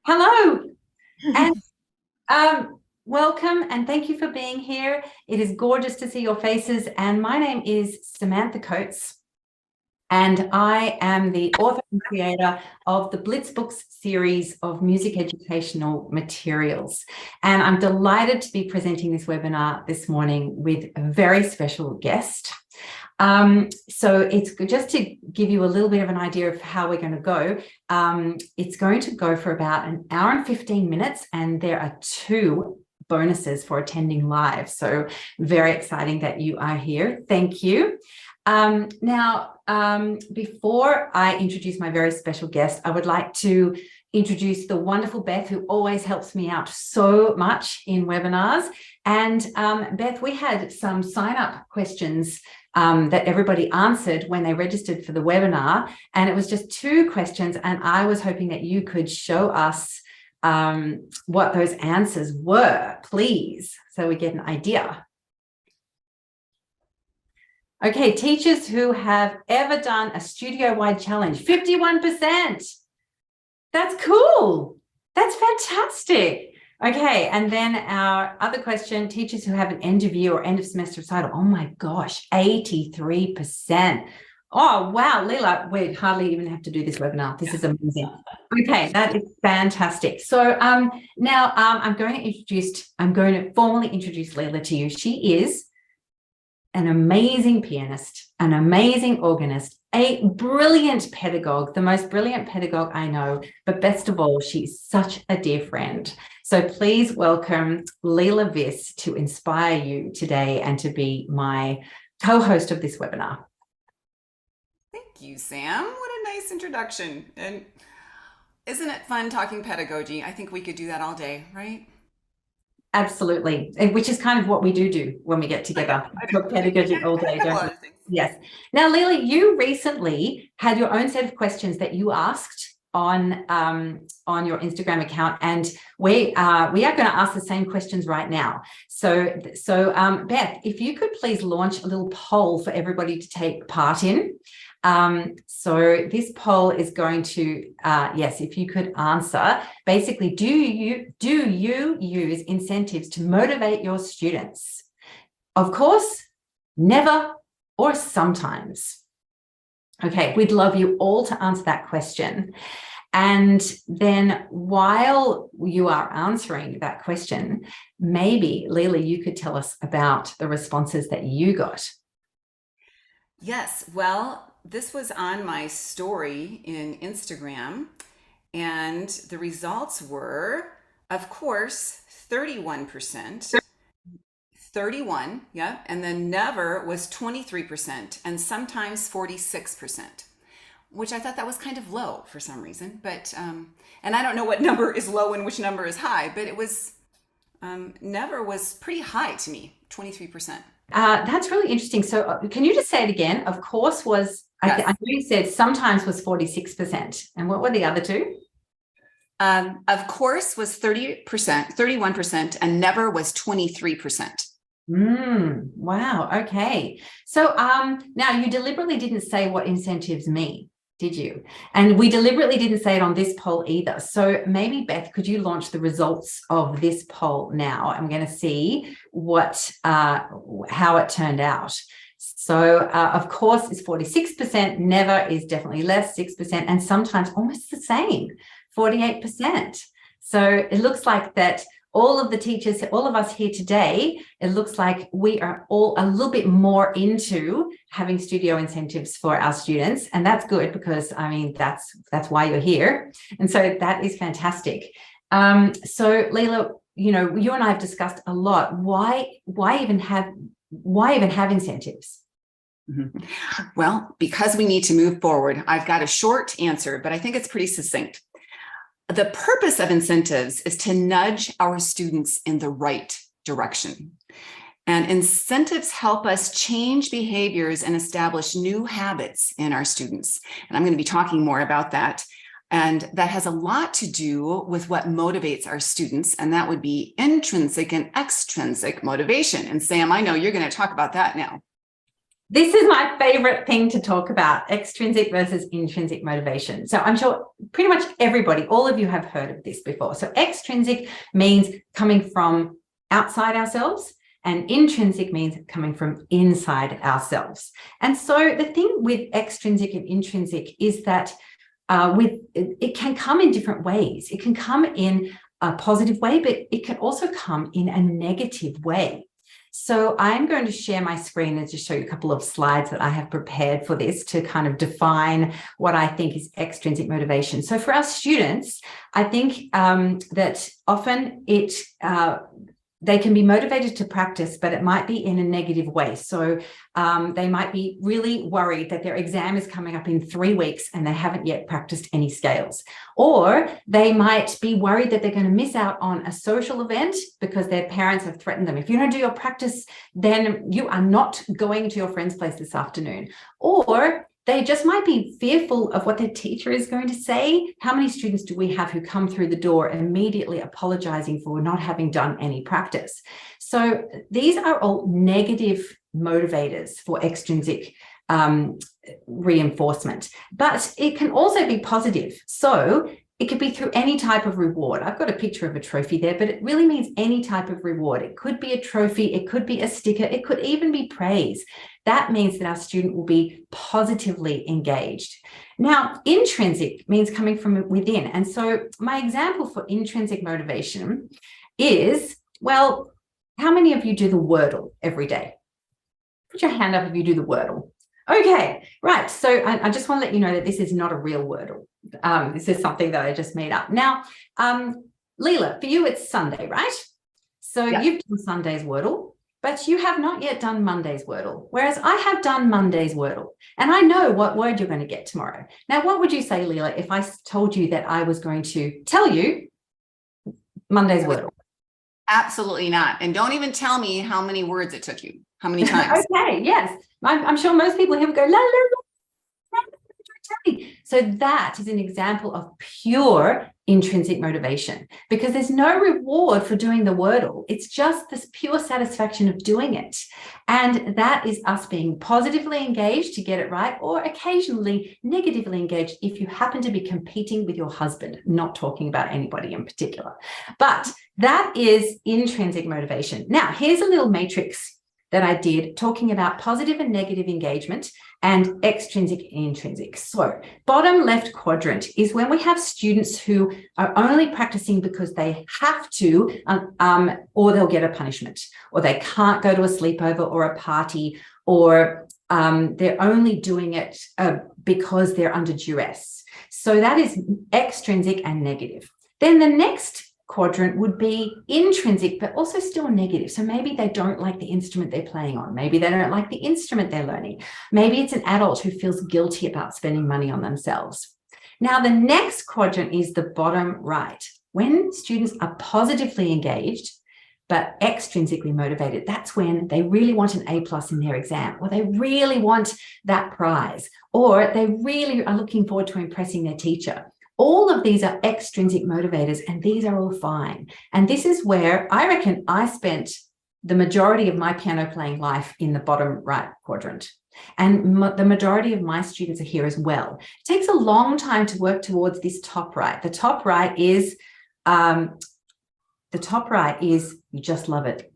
Hello, and welcome, and thank you for being here. It is gorgeous to see your faces, and my name is Samantha Coates, and I am the author and creator of the Blitz Books series of music educational materials. And I'm delighted to be presenting this webinar this morning with a very special guest. So it's just to give you a little bit of an idea of how we're going to go. It's going to go for about an hour and 15 minutes, and there are 2 bonuses for attending live. So very exciting that you are here. Thank you. Before I introduce my very special guest, I would like to introduce the wonderful Beth, who always helps me out so much in webinars. And Beth, we had some sign-up questions that everybody answered when they registered for the webinar, and it was just 2 questions, and I was hoping that you could show us what those answers were, please, so we get an idea. Okay, teachers who have ever done a studio-wide challenge, 51%. That's cool. That's fantastic. Okay, and then our other question, teachers who have an end of year or end of semester recital. Oh my gosh, 83%. Oh, wow, Leila, we hardly even have to do this webinar. This is amazing. Okay, that is fantastic. So now I'm going to formally introduce Leila to you. She is an amazing pianist, an amazing organist, a brilliant pedagogue, the most brilliant pedagogue I know, but best of all, she's such a dear friend. So please welcome Leila Viss to inspire you today and to be my co-host of this webinar. Thank you, Sam. What a nice introduction. And isn't it fun talking pedagogy? I think we could do that all day, right? Absolutely, which is kind of what we do when we get together. Talk pedagogy all day, don't we? Yes. Now, Leila, you recently had your own set of questions that you asked on your Instagram account, and we are going to ask the same questions right now. So Beth, if you could please launch a little poll for everybody to take part in. So this poll is going to, yes, if you could answer, basically, do you use incentives to motivate your students? Of course, never, or sometimes. Okay, we'd love you all to answer that question. And then while you are answering that question, maybe, Leila, you could tell us about the responses that you got. Yes, well, this was on my story in Instagram, and the results were, of course, 31%, 31, yeah, and then never was 23%, and sometimes 46%, which I thought that was kind of low for some reason, but, and I don't know what number is low and which number is high, but it was, never was pretty high to me, 23%. That's really interesting. So can you just say it again? Of course was, yes. I know you said sometimes was 46%. And what were the other 2? Of course was 30%, 31%, and never was 23%. Wow. Okay. So now you deliberately didn't say what incentives mean, did you? And we deliberately didn't say it on this poll either. So maybe, Beth, could you launch the results of this poll now? I'm going to see what how it turned out. So of course is 46%, never is definitely less, 6%, and sometimes almost the same, 48%. So it looks like that all of the teachers, all of us here today, it looks like we are all a little bit more into having studio incentives for our students. And that's good because, I mean, that's why you're here. And so that is fantastic. So Leila, you know, you and I have discussed a lot. Why even have incentives? Mm-hmm. Well, because we need to move forward. I've got a short answer, but I think it's pretty succinct. The purpose of incentives is to nudge our students in the right direction. And incentives help us change behaviors and establish new habits in our students. And I'm going to be talking more about that. And that has a lot to do with what motivates our students. And that would be intrinsic and extrinsic motivation. And Sam, I know you're going to talk about that now. This is my favorite thing to talk about, extrinsic versus intrinsic motivation. So I'm sure pretty much everybody, all of you have heard of this before. So extrinsic means coming from outside ourselves, and intrinsic means coming from inside ourselves. And so the thing with extrinsic and intrinsic is that it can come in different ways. It can come in a positive way, but it can also come in a negative way. So I'm going to share my screen and just show you a couple of slides that I have prepared for this to kind of define what I think is extrinsic motivation. So for our students, I think that often they can be motivated to practice, but it might be in a negative way. So they might be really worried that their exam is coming up in 3 weeks and they haven't yet practiced any scales. Or they might be worried that they're going to miss out on a social event because their parents have threatened them. If you don't do your practice, then you are not going to your friend's place this afternoon. Or they just might be fearful of what their teacher is going to say. How many students do we have who come through the door immediately apologizing for not having done any practice? So these are all negative motivators for extrinsic reinforcement, but it can also be positive. So it could be through any type of reward. I've got a picture of a trophy there, but it really means any type of reward. It could be a trophy, it could be a sticker, it could even be praise. That means that our student will be positively engaged. Now, intrinsic means coming from within. And so my example for intrinsic motivation is, well, how many of you do the Wordle every day? Put your hand up if you do the Wordle. Okay, right. So I just want to let you know that this is not a real Wordle. This is something that I just made up. Now, Leila, for you, it's Sunday, right? So yes. You've done Sunday's Wordle, but you have not yet done Monday's Wordle, whereas I have done Monday's Wordle, and I know what word you're going to get tomorrow. Now, what would you say, Leila, if I told you that I was going to tell you Monday's Wordle? Absolutely not. And don't even tell me how many words it took you. How many times? Okay, yes. I'm sure most people here would go, la, la, la, la. So that is an example of pure intrinsic motivation, because there's no reward for doing the Wordle. It's just this pure satisfaction of doing it. And that is us being positively engaged to get it right, or occasionally negatively engaged if you happen to be competing with your husband, not talking about anybody in particular. But that is intrinsic motivation. Now, here's a little matrix that I did talking about positive and negative engagement and extrinsic and intrinsic. So bottom left quadrant is when we have students who are only practicing because they have to, or they'll get a punishment, or they can't go to a sleepover or a party, or they're only doing it because they're under duress. So that is extrinsic and negative. Then the next quadrant would be intrinsic, but also still negative. So maybe they don't like the instrument they're playing on. Maybe they don't like the instrument they're learning. Maybe it's an adult who feels guilty about spending money on themselves. Now, the next quadrant is the bottom right. When students are positively engaged, but extrinsically motivated, that's when they really want an A+ in their exam, or they really want that prize, or they really are looking forward to impressing their teacher. All of these are extrinsic motivators, and these are all fine. And this is where I reckon I spent the majority of my piano playing life, in the bottom right quadrant. And the majority of my students are here as well. It takes a long time to work towards this top right. The top right is you just love it.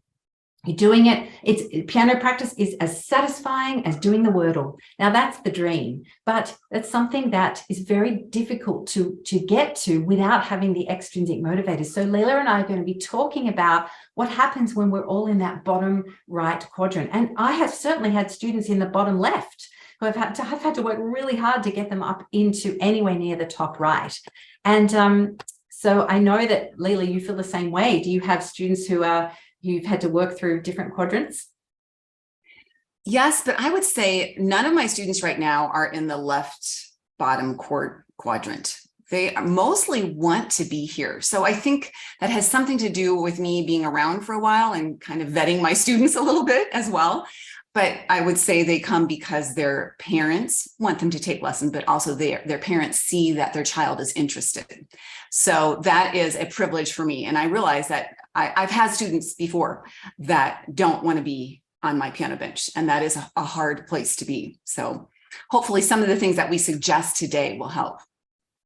You're doing it. Piano practice is as satisfying as doing the Wordle. Now, that's the dream, but that's something that is very difficult to get to without having the extrinsic motivators. So Leila and I are going to be talking about what happens when we're all in that bottom right quadrant. And I have certainly had students in the bottom left who I've had to work really hard to get them up into anywhere near the top right. And so I know that, Leila, you feel the same way. Do you have students you've had to work through different quadrants? Yes, but I would say none of my students right now are in the left bottom quadrant. They mostly want to be here. So I think that has something to do with me being around for a while and kind of vetting my students a little bit as well. But I would say they come because their parents want them to take lessons, but also their parents see that their child is interested. So that is a privilege for me. And I realize that I've had students before that don't want to be on my piano bench, and that is a hard place to be. So hopefully some of the things that we suggest today will help.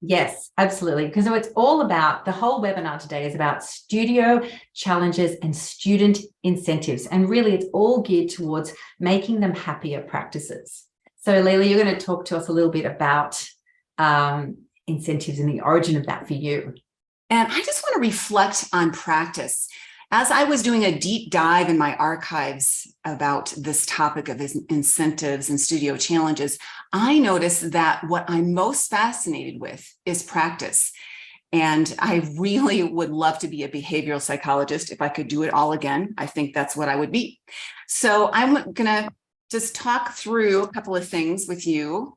Yes, absolutely. Because it's all about, the whole webinar today is about studio challenges and student incentives. And really, it's all geared towards making them happier practices. So Leila, you're going to talk to us a little bit about incentives and the origin of that for you. And I just want to reflect on practice. As I was doing a deep dive in my archives about this topic of incentives and studio challenges, I noticed that what I'm most fascinated with is practice. And I really would love to be a behavioral psychologist if I could do it all again. I think that's what I would be. So I'm going to just talk through a couple of things with you.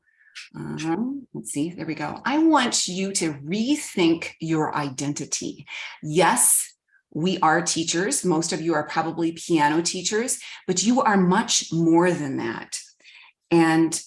Let's see, there we go. I want you to rethink your identity. Yes, we are teachers. Most of you are probably piano teachers, but you are much more than that. And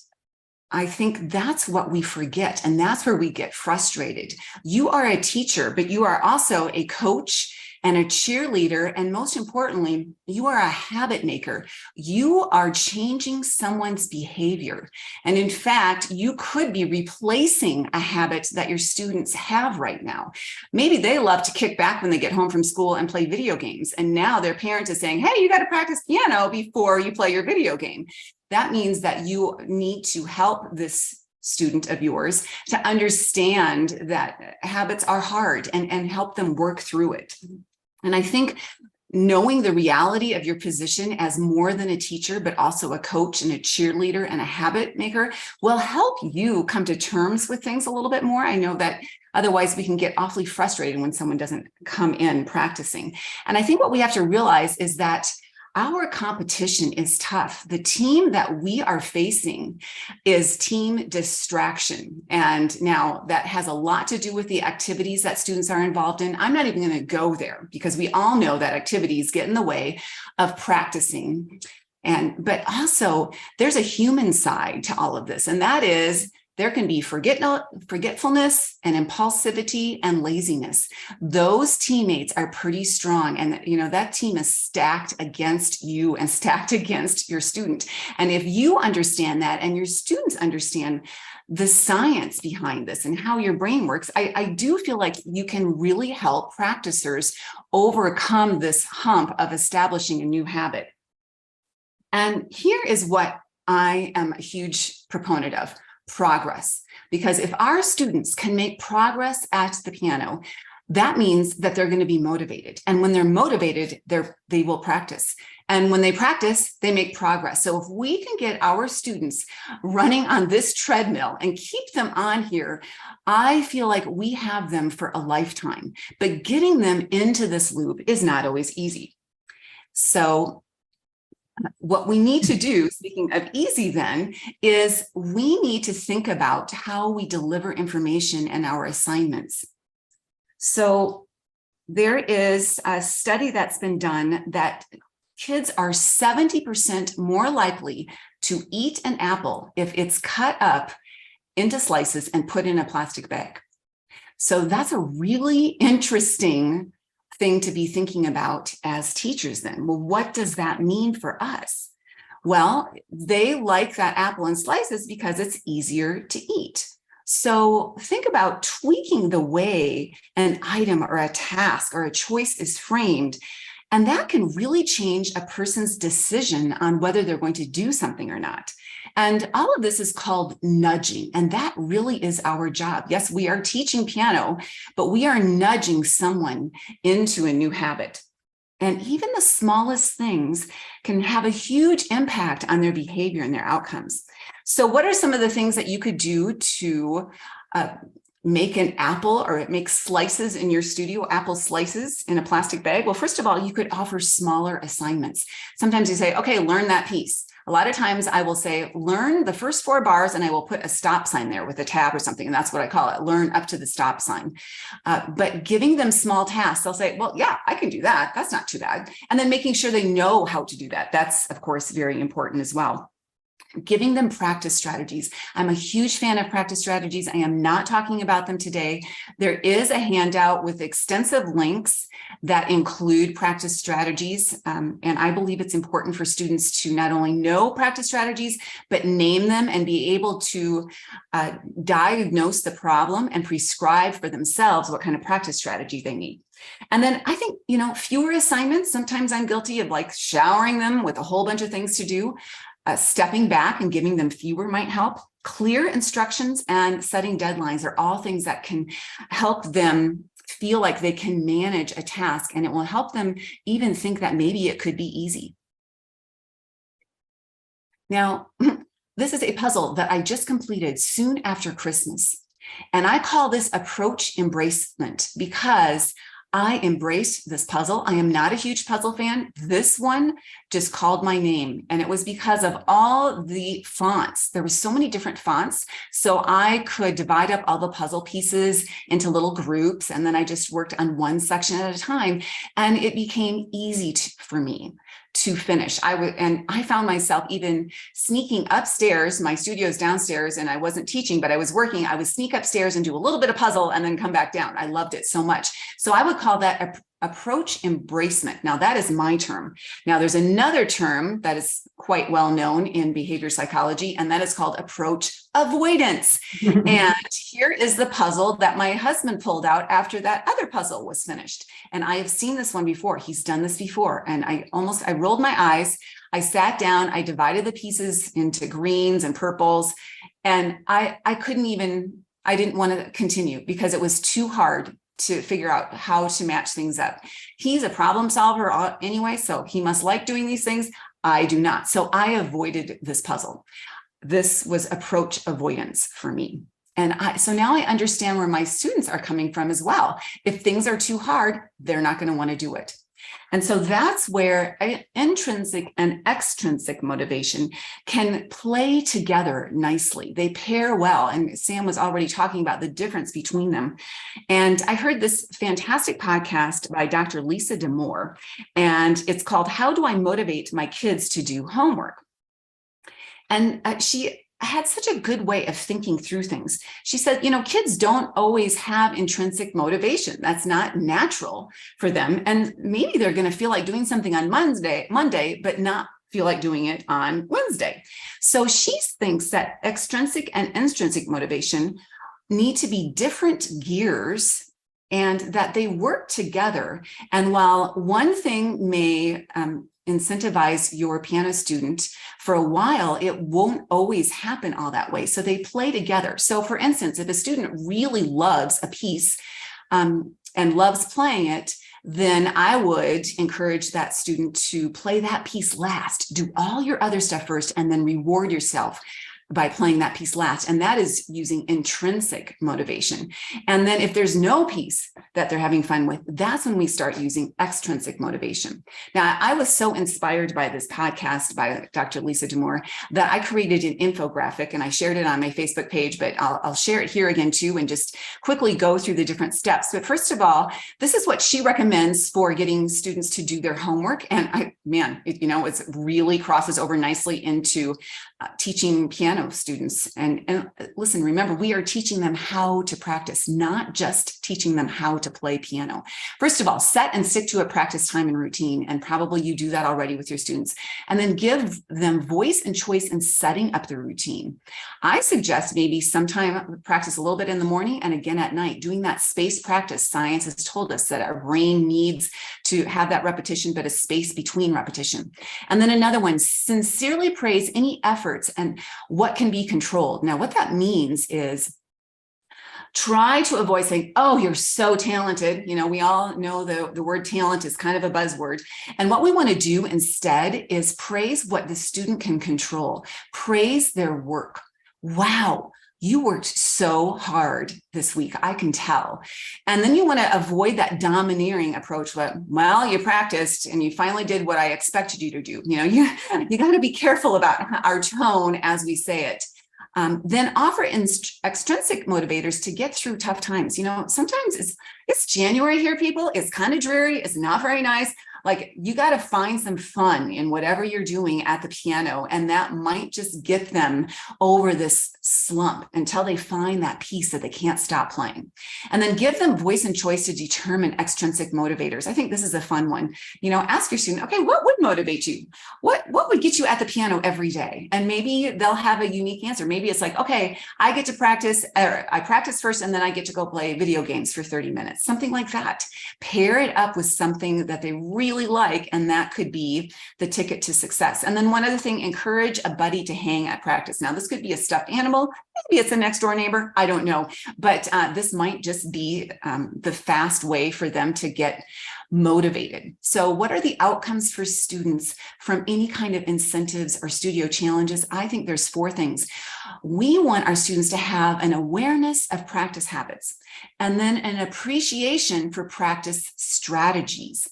I think that's what we forget, and that's where we get frustrated. You are a teacher, but you are also a coach and a cheerleader, and most importantly, you are a habit maker. You are changing someone's behavior. And in fact, you could be replacing a habit that your students have right now. Maybe they love to kick back when they get home from school and play video games, and now their parent is saying, hey, you got to practice piano before you play your video game. That means that you need to help this student of yours to understand that habits are hard and help them work through it. And I think knowing the reality of your position as more than a teacher, but also a coach and a cheerleader and a habit maker will help you come to terms with things a little bit more. I know that otherwise we can get awfully frustrated when someone doesn't come in practicing. And I think what we have to realize is that our competition is tough. The team that we are facing is team distraction. And now that has a lot to do with the activities that students are involved in. I'm not even going to go there because we all know that activities get in the way of practicing. But also there's a human side to all of this. And that is there can be forgetfulness and impulsivity and laziness. Those teammates are pretty strong. And that team is stacked against you and stacked against your student. And if you understand that and your students understand the science behind this and how your brain works, I do feel like you can really help practicers overcome this hump of establishing a new habit. And here is what I am a huge proponent of. Progress. Because if our students can make progress at the piano, that means that they're going to be motivated. And when they're motivated, they will practice. And when they practice, they make progress. So if we can get our students running on this treadmill and keep them on here, I feel like we have them for a lifetime. But getting them into this loop is not always easy. So what we need to do, speaking of easy then, is we need to think about how we deliver information in our assignments. So there is a study that's been done that kids are 70% more likely to eat an apple if it's cut up into slices and put in a plastic bag. So that's a really interesting thing to be thinking about as teachers then. Well, what does that mean for us? Well, they like that apple in slices because it's easier to eat. So think about tweaking the way an item or a task or a choice is framed, and that can really change a person's decision on whether they're going to do something or not. And all of this is called nudging, and that really is our job. Yes, we are teaching piano, but we are nudging someone into a new habit. And even the smallest things can have a huge impact on their behavior and their outcomes. So what are some of the things that you could do to make an apple or make slices in your studio, apple slices in a plastic bag? Well, first of all, you could offer smaller assignments. Sometimes you say, okay, learn that piece. A lot of times I will say, learn the first 4 bars, and I will put a stop sign there with a tab or something. And that's what I call it, learn up to the stop sign. But giving them small tasks, they'll say, well, yeah, I can do that. That's not too bad. And then making sure they know how to do that. That's, of course, very important as well. giving them practice strategies. I'm a huge fan of practice strategies. I am not talking about them today. There is a handout with extensive links that include practice strategies. And I believe it's important for students to not only know practice strategies, but name them and be able to diagnose the problem and prescribe for themselves what kind of practice strategy they need. And then I think, fewer assignments. Sometimes I'm guilty of like showering them with a whole bunch of things to do. Stepping back and giving them fewer might help. Clear instructions and setting deadlines are all things that can help them feel like they can manage a task, and it will help them even think that maybe it could be easy. Now, this is a puzzle that I just completed soon after Christmas, and I call this approach embracement because I embraced this puzzle. I am not a huge puzzle fan. This one just called my name, and it was because of all the fonts. There were so many different fonts, so I could divide up all the puzzle pieces into little groups, and then I just worked on one section at a time, and it became easy for me to finish. I found myself even sneaking upstairs. My studio's downstairs, and I wasn't teaching, but I was working. I would sneak upstairs and do a little bit of puzzle and then come back down. I loved it so much. So I would call that approach embracement. Now that is my term. Now there's another term that is quite well known in behavior psychology, and that is called approach avoidance. And here is the puzzle that my husband pulled out after that other puzzle was finished. And I have seen this one before. He's done this before. And I rolled my eyes. I sat down, I divided the pieces into greens and purples. And I didn't want to continue because it was too hard to figure out how to match things up. He's a problem solver anyway, so he must like doing these things. I do not. So I avoided this puzzle. This was approach avoidance for me. And so now I understand where my students are coming from as well. If things are too hard, they're not going to want to do it. And so that's where intrinsic and extrinsic motivation can play together nicely. They pair well. And Sam was already talking about the difference between them. And I heard this fantastic podcast by Dr. Lisa D'Amour, and it's called How Do I Motivate My Kids to Do Homework? And she had such a good way of thinking through things. She said, kids don't always have intrinsic motivation. That's not natural for them. And maybe they're going to feel like doing something on Monday, but not feel like doing it on Wednesday. So she thinks that extrinsic and intrinsic motivation need to be different gears and that they work together. And while one thing may incentivize your piano student for a while, it won't always happen all that way. So they play together. So for instance, if a student really loves a piece and loves playing it, then I would encourage that student to play that piece last, do all your other stuff first, and then reward yourself by playing that piece last. And that is using intrinsic motivation. And then if there's no piece that they're having fun with, that's when we start using extrinsic motivation. Now, I was so inspired by this podcast by Dr. Lisa D'Amour that I created an infographic and I shared it on my Facebook page, but I'll share it here again too, and just quickly go through the different steps. But first of all, this is what she recommends for getting students to do their homework. And it really crosses over nicely into teaching piano students. And listen, remember, we are teaching them how to practice, not just teaching them how to play piano. First of all, set and stick to a practice time and routine. And probably you do that already with your students. And then give them voice and choice in setting up the routine. I suggest maybe sometime practice a little bit in the morning and again at night, doing that space practice. Science has told us that our brain needs to have that repetition, but a space between repetition. And then another one, sincerely praise any efforts and what can be controlled. Now, what that means is try to avoid saying, oh, you're so talented. We all know the word talent is kind of a buzzword. And what we want to do instead is praise what the student can control. Praise their work. Wow, you worked so hard this week, I can tell. And then you want to avoid that domineering approach. Well, you practiced and you finally did what I expected you to do. You got to be careful about our tone as we say it. Then offer extrinsic motivators to get through tough times. Sometimes it's January here, people. It's kind of dreary. It's not very nice. Like, you got to find some fun in whatever you're doing at the piano, and that might just get them over this slump until they find that piece that they can't stop playing. And then give them voice and choice to determine extrinsic motivators. I think this is a fun one. You know, ask your student, okay, what would motivate you? What would get you at the piano every day? And maybe they'll have a unique answer. Maybe it's like, okay, I get to practice, I practice first, and then I get to go play video games for 30 minutes, something like that. Pair it up with something that they really like, and that could be the ticket to success. And then one other thing, encourage a buddy to hang at practice. Now, this could be a stuffed animal, maybe it's a next door neighbor, I don't know, but this might just be the fast way for them to get motivated. So what are the outcomes for students from any kind of incentives or studio challenges? I think there's 4 things. We want our students to have an awareness of practice habits, and then an appreciation for practice strategies.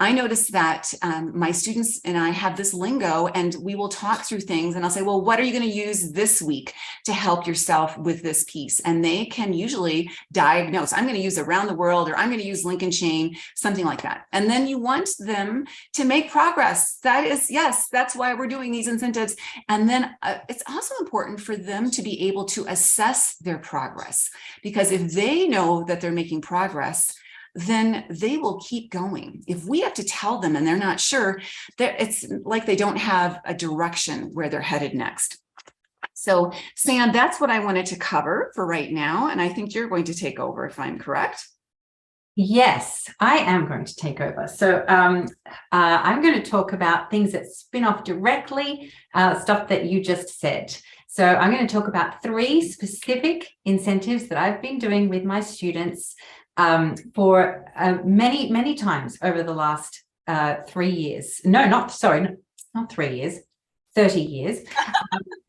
I noticed that my students and I have this lingo, and we will talk through things, and I'll say, well, what are you going to use this week to help yourself with this piece? And they can usually diagnose. I'm going to use around the world, or I'm going to use link and chain, something like that. And then you want them to make progress. That is, yes, that's why we're doing these incentives. And then it's also important for them to be able to assess their progress, because if they know that they're making progress, then they will keep going. If we have to tell them and they're not sure, it's like they don't have a direction where they're headed next. So, Sam, that's what I wanted to cover for right now. And I think you're going to take over, if I'm correct. Yes, I am going to take over. So I'm going to talk about things that spin off directly, stuff that you just said. So I'm going to talk about 3 specific incentives that I've been doing with my students for many times over the last 3 years. No, not 3 years, 30 years.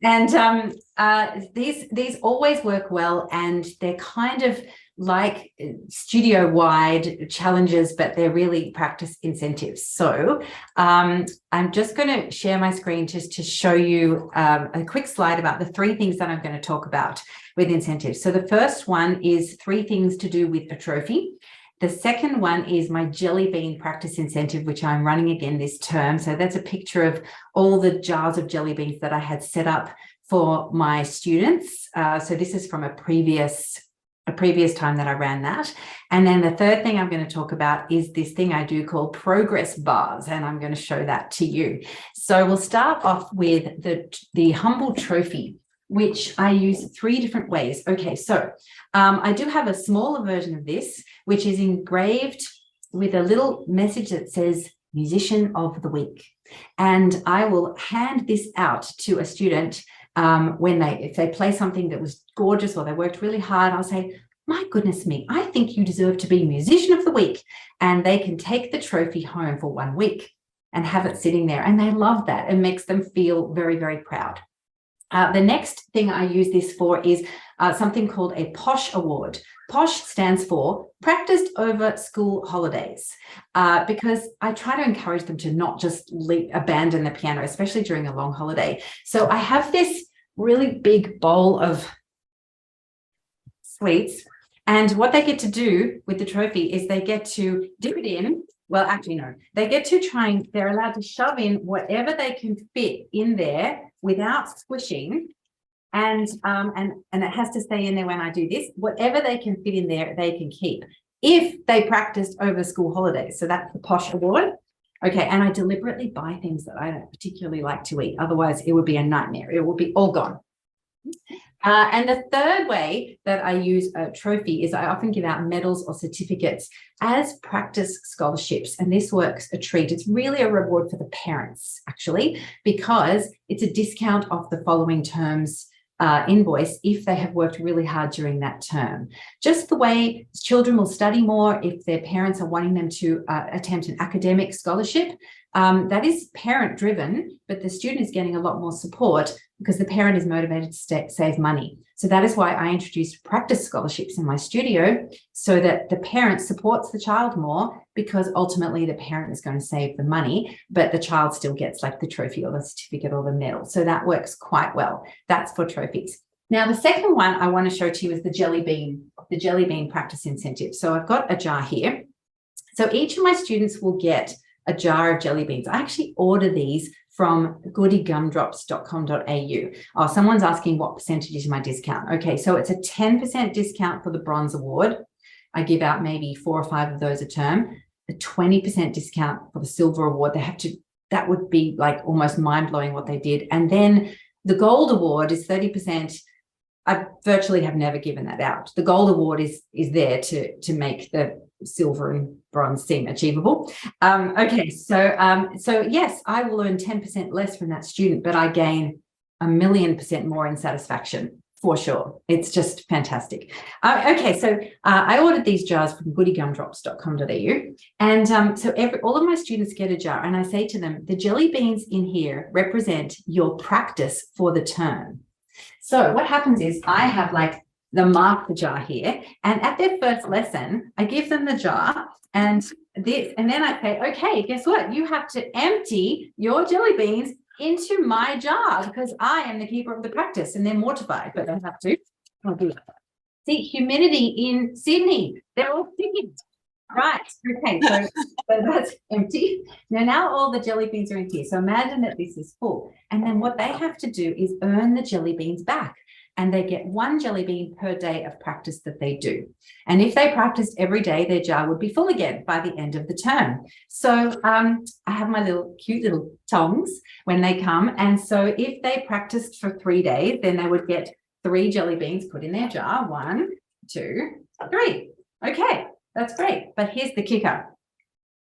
And these always work well, and they're kind of like studio-wide challenges, but they're really practice incentives. So I'm just going to share my screen just to show you a quick slide about the 3 things that I'm going to talk about with incentives. So the first one is 3 things to do with a trophy. The second one is my jelly bean practice incentive, which I'm running again this term. So that's a picture of all the jars of jelly beans that I had set up for my students. So this is from a previous time that I ran that. And then the third thing I'm going to talk about is this thing I do called progress bars, and I'm going to show that to you. So we'll start off with the humble trophy, which I use 3 different ways. Okay, so I do have a smaller version of this, which is engraved with a little message that says Musician of the Week. And I will hand this out to a student if they play something that was gorgeous or they worked really hard. I'll say, my goodness me, I think you deserve to be Musician of the Week. And they can take the trophy home for 1 week and have it sitting there. And they love that. It makes them feel very, very proud. The next thing I use this for is something called a POSH award. POSH stands for Practiced Over School Holidays, because I try to encourage them to not just abandon the piano, especially during a long holiday. So I have this really big bowl of sweets, and what they get to do with the trophy is they get to dip it in. Well, actually, no, they get to they're allowed to shove in whatever they can fit in there without squishing. And it has to stay in there when I do this. Whatever they can fit in there, they can keep if they practiced over school holidays. So that's the POSH award. Okay, and I deliberately buy things that I don't particularly like to eat. Otherwise, it would be a nightmare. It would be all gone. And the third way that I use a trophy is I often give out medals or certificates as practice scholarships. And this works a treat. It's really a reward for the parents, actually, because it's a discount off the following term's invoice if they have worked really hard during that term. Just the way children will study more if their parents are wanting them to attempt an academic scholarship. That is parent driven, but the student is getting a lot more support because the parent is motivated to save money. So that is why I introduced practice scholarships in my studio, so that the parent supports the child more, because ultimately the parent is going to save the money, but the child still gets like the trophy or the certificate or the medal. So that works quite well. That's for trophies. Now, the second one I want to show to you is the jelly bean practice incentive. So I've got a jar here. So each of my students will get a jar of jelly beans. I actually order these from goodygumdrops.com.au. Oh, someone's asking what percentage is my discount. Okay, so it's a 10% discount for the bronze award. I give out maybe 4 or 5 of those a term. A 20% discount for the silver award. That would be like almost mind-blowing what they did. And then the gold award is 30%. I virtually have never given that out. The gold award is there to make the silver and bronze seem achievable. Okay, so yes, I will earn 10% less from that student, but I gain 1,000,000% more in satisfaction for sure. It's just fantastic. Okay, so I ordered these jars from goodygumdrops.com.au, and so all of my students get a jar, and I say to them, the jelly beans in here represent your practice for the term. So what happens is I have like the marker jar here, and at their first lesson, I give them the jar and then I say, okay, guess what? You have to empty your jelly beans into my jar because I am the keeper of the practice. And they're mortified, but they have to. I'll do that. See, humidity in Sydney, they're all sticky. Right. Okay. So that's empty. Now all the jelly beans are in here. So imagine that this is full. And then what they have to do is earn the jelly beans back. And they get 1 jelly bean per day of practice that they do. And if they practiced every day, their jar would be full again by the end of the term. So I have my cute little tongs when they come. And so if they practiced for 3 days, then they would get 3 jelly beans put in their jar. 1, 2, 3. Okay. That's great. But here's the kicker.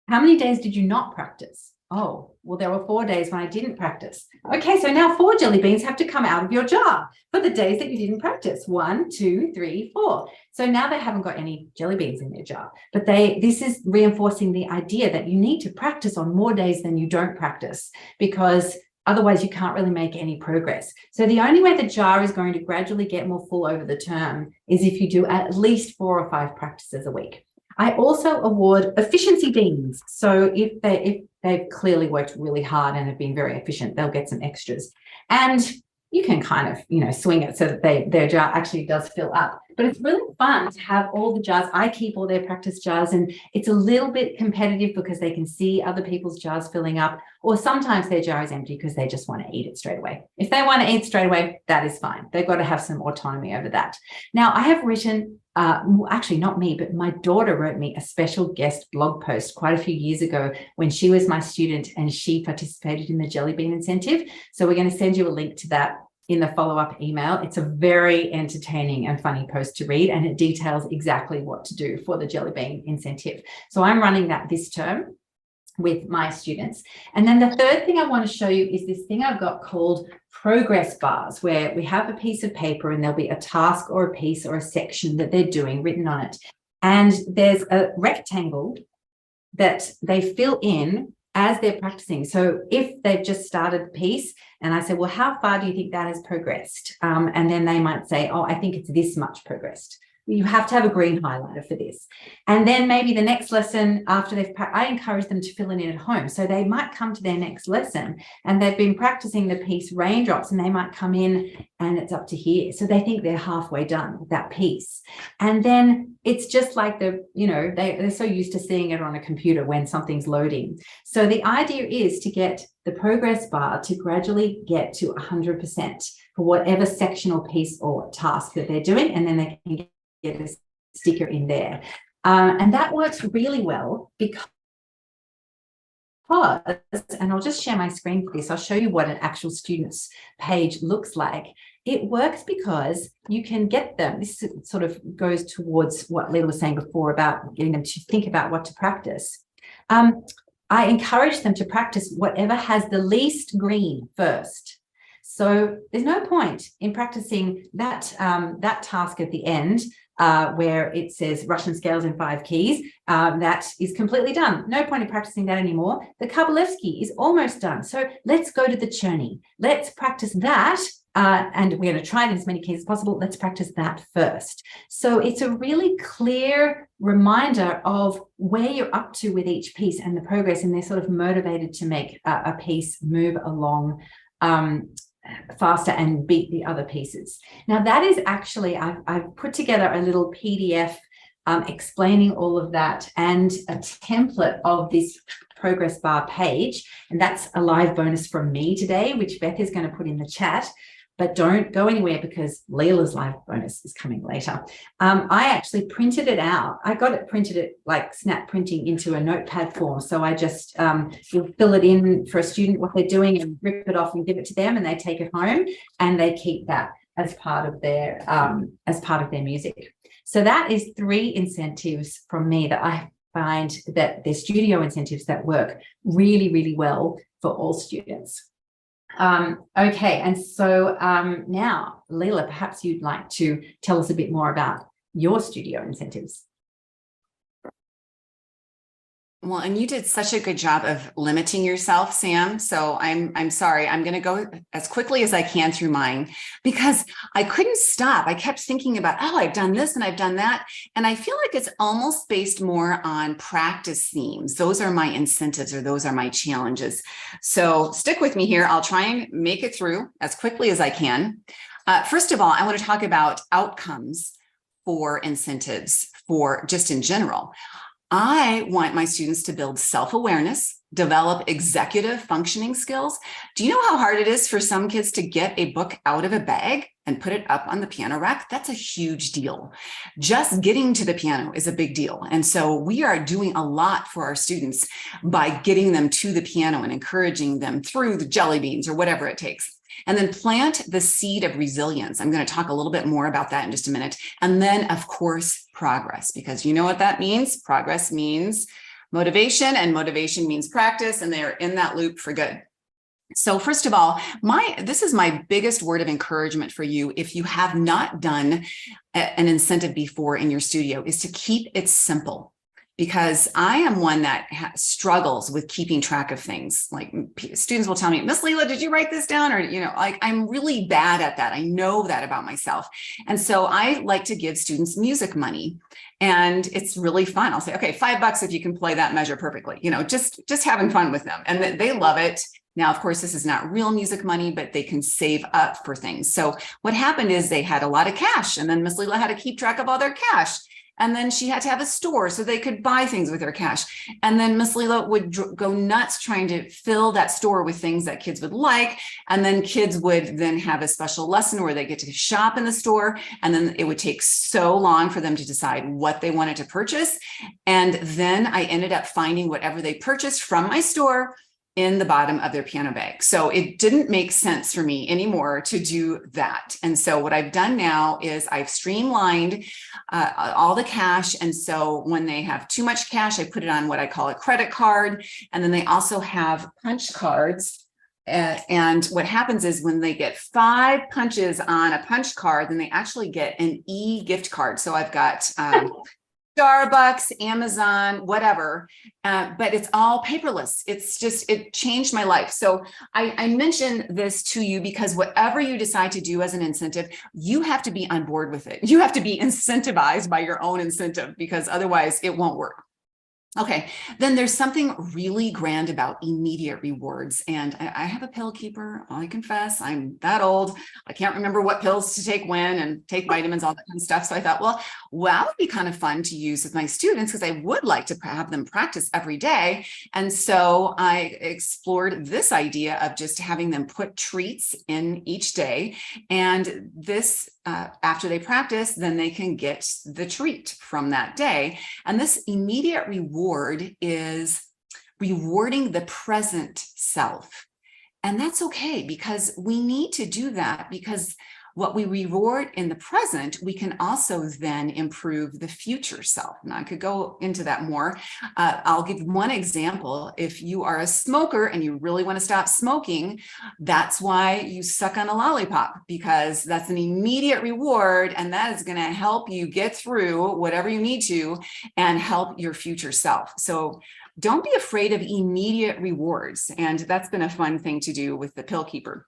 How many days did you not practice? Oh, well, there were 4 days when I didn't practice. Okay, so now 4 jelly beans have to come out of your jar for the days that you didn't practice. 1, 2, 3, 4. So now they haven't got any jelly beans in their jar. But this is reinforcing the idea that you need to practice on more days than you don't practice, because otherwise you can't really make any progress. So the only way the jar is going to gradually get more full over the term is if you do at least 4 or 5 practices a week. I also award efficiency beans. So if they've clearly worked really hard and have been very efficient, they'll get some extras. And you can kind of, swing it so that their jar actually does fill up. But it's really fun to have all the jars. I keep all their practice jars, and it's a little bit competitive because they can see other people's jars filling up, or sometimes their jar is empty because they just want to eat it straight away. If they want to eat straight away, that is fine. They've got to have some autonomy over that. Now, I have written, actually not me, but my daughter wrote me a special guest blog post quite a few years ago when she was my student and she participated in the Jelly Bean Incentive. So we're going to send you a link to that in the follow-up email. It's a very entertaining and funny post to read, and it details exactly what to do for the Jelly Bean Incentive. So I'm running that this term with my students. And then the third thing I want to show you is this thing I've got called progress bars, where we have a piece of paper and there'll be a task or a piece or a section that they're doing written on it. And there's a rectangle that they fill in as they're practicing. So if they've just started the piece and I say, well, how far do you think that has progressed? And then they might say, oh, I think it's this much progressed. You have to have a green highlighter for this. And then maybe the next lesson after I encourage them to fill it in at home. So they might come to their next lesson and they've been practicing the piece Raindrops, and they might come in and it's up to here. So they think they're halfway done with that piece. And then it's just like they're so used to seeing it on a computer when something's loading. So the idea is to get the progress bar to gradually get to 100% for whatever sectional piece or task that they're doing. And then they can get a sticker in there. And that works really well because, and I'll just share my screen for this. I'll show you what an actual student's page looks like. It works because you can get them, this sort of goes towards what Leila was saying before about getting them to think about what to practice. I encourage them to practice whatever has the least green first. So there's no point in practicing that task at the end where it says Russian scales in 5 keys. That is completely done. No point in practicing that anymore. The Kabalevsky is almost done. So let's go to the Cherny. Let's practice that. And we're going to try it in as many keys as possible. Let's practice that first. So it's a really clear reminder of where you're up to with each piece and the progress, and they're sort of motivated to make a piece move along faster and beat the other pieces. Now that is actually, I've put together a little PDF explaining all of that and a template of this progress bar page. And that's a live bonus from me today, which Beth is going to put in the chat. But don't go anywhere because Leila's live bonus is coming later. I actually printed it out. I got it printed like snap printing into a notepad form. So I just will fill it in for a student what they're doing and rip it off and give it to them, and they take it home and they keep that as part of their music. So that is 3 incentives from me that I find that they're studio incentives that work really, really well for all students. Okay, and so now, Leila, perhaps you'd like to tell us a bit more about your studio incentives. Well, and you did such a good job of limiting yourself, Sam. So I'm sorry. I'm going to go as quickly as I can through mine because I couldn't stop. I kept thinking about, oh, I've done this and I've done that. And I feel like it's almost based more on practice themes. Those are my incentives, or those are my challenges. So stick with me here. I'll try and make it through as quickly as I can. First of all, I want to talk about outcomes for incentives for just in general. I want my students to build self-awareness, develop executive functioning skills. Do you know how hard it is for some kids to get a book out of a bag and put it up on the piano rack? That's a huge deal. Just getting to the piano is a big deal. And so we are doing a lot for our students by getting them to the piano and encouraging them through the jelly beans or whatever it takes. And then plant the seed of resilience. I'm going to talk a little bit more about that in just a minute. And then, of course, progress, because you know what that means? Progress means motivation, and motivation means practice, and they are in that loop for good. So first of all, this is my biggest word of encouragement for you if you have not done an incentive before in your studio, is to keep it simple. Because I am one that struggles with keeping track of things. Like students will tell me, Miss Leila, did you write this down? Or, like I'm really bad at that. I know that about myself. And so I like to give students music money, and it's really fun. I'll say, okay, $5 if you can play that measure perfectly, just having fun with them. And they love it. Now, of course, this is not real music money, but they can save up for things. So what happened is they had a lot of cash, and then Miss Leila had to keep track of all their cash. And then she had to have a store so they could buy things with her cash. And then Miss Leila would go nuts trying to fill that store with things that kids would like. And then kids would then have a special lesson where they get to shop in the store. And then it would take so long for them to decide what they wanted to purchase. And then I ended up finding whatever they purchased from my store in the bottom of their piano bag. So it didn't make sense for me anymore to do that. And so what I've done now is I've streamlined all the cash. And so when they have too much cash, I put it on what I call a credit card. And then they also have punch cards. And what happens is when they get 5 punches on a punch card, then they actually get an e-gift card. So I've got Starbucks, Amazon, whatever, but it's all paperless. It changed my life. So I mention this to you because whatever you decide to do as an incentive, you have to be on board with it. You have to be incentivized by your own incentive, because otherwise it won't work. Okay, then there's something really grand about immediate rewards. And I have a pill keeper, I confess, I'm that old. I can't remember what pills to take when and take vitamins, all that kind of stuff. So I thought, well, that would be kind of fun to use with my students because I would like to have them practice every day. And so I explored this idea of just having them put treats in each day. And this, after they practice, then they can get the treat from that day. And this immediate reward is rewarding the present self. And that's okay, because we need to do that, because what we reward in the present, we can also then improve the future self. Now, I could go into that more. I'll give one example. If you are a smoker and you really want to stop smoking, that's why you suck on a lollipop, because that's an immediate reward, and that is going to help you get through whatever you need to and help your future self. So don't be afraid of immediate rewards. And that's been a fun thing to do with the pill keeper.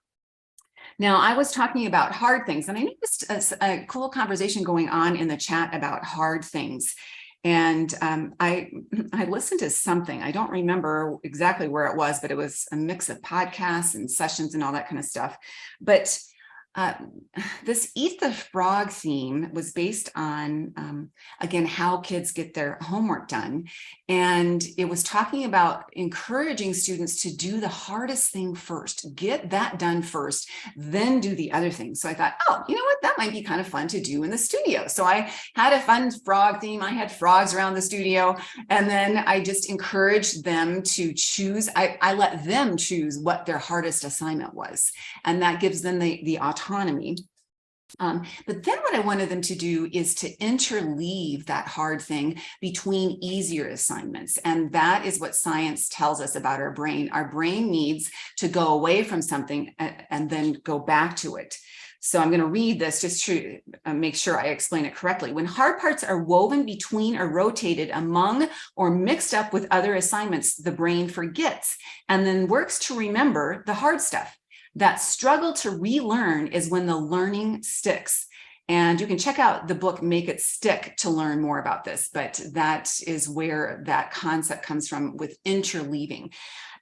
Now, I was talking about hard things, and I noticed a cool conversation going on in the chat about hard things. And I listened to something. I don't remember exactly where it was, but it was a mix of podcasts and sessions and all that kind of stuff. But uh, this Eat the Frog theme was based on, again, how kids get their homework done. And it was talking about encouraging students to do the hardest thing first, get that done first, then do the other thing. So I thought, oh, you know what, that might be kind of fun to do in the studio. So I had a fun frog theme. I had frogs around the studio. And then I just encouraged them to choose. I let them choose what their hardest assignment was. And that gives them the autonomy. But then what I wanted them to do is to interleave that hard thing between easier assignments. And that is what science tells us about our brain. Our brain needs to go away from something and then go back to it. So I'm going to read this just to make sure I explain it correctly. When hard parts are woven between or rotated among or mixed up with other assignments, the brain forgets and then works to remember the hard stuff. That struggle to relearn is when the learning sticks. And you can check out the book, Make It Stick, to learn more about this. But that is where that concept comes from with interleaving.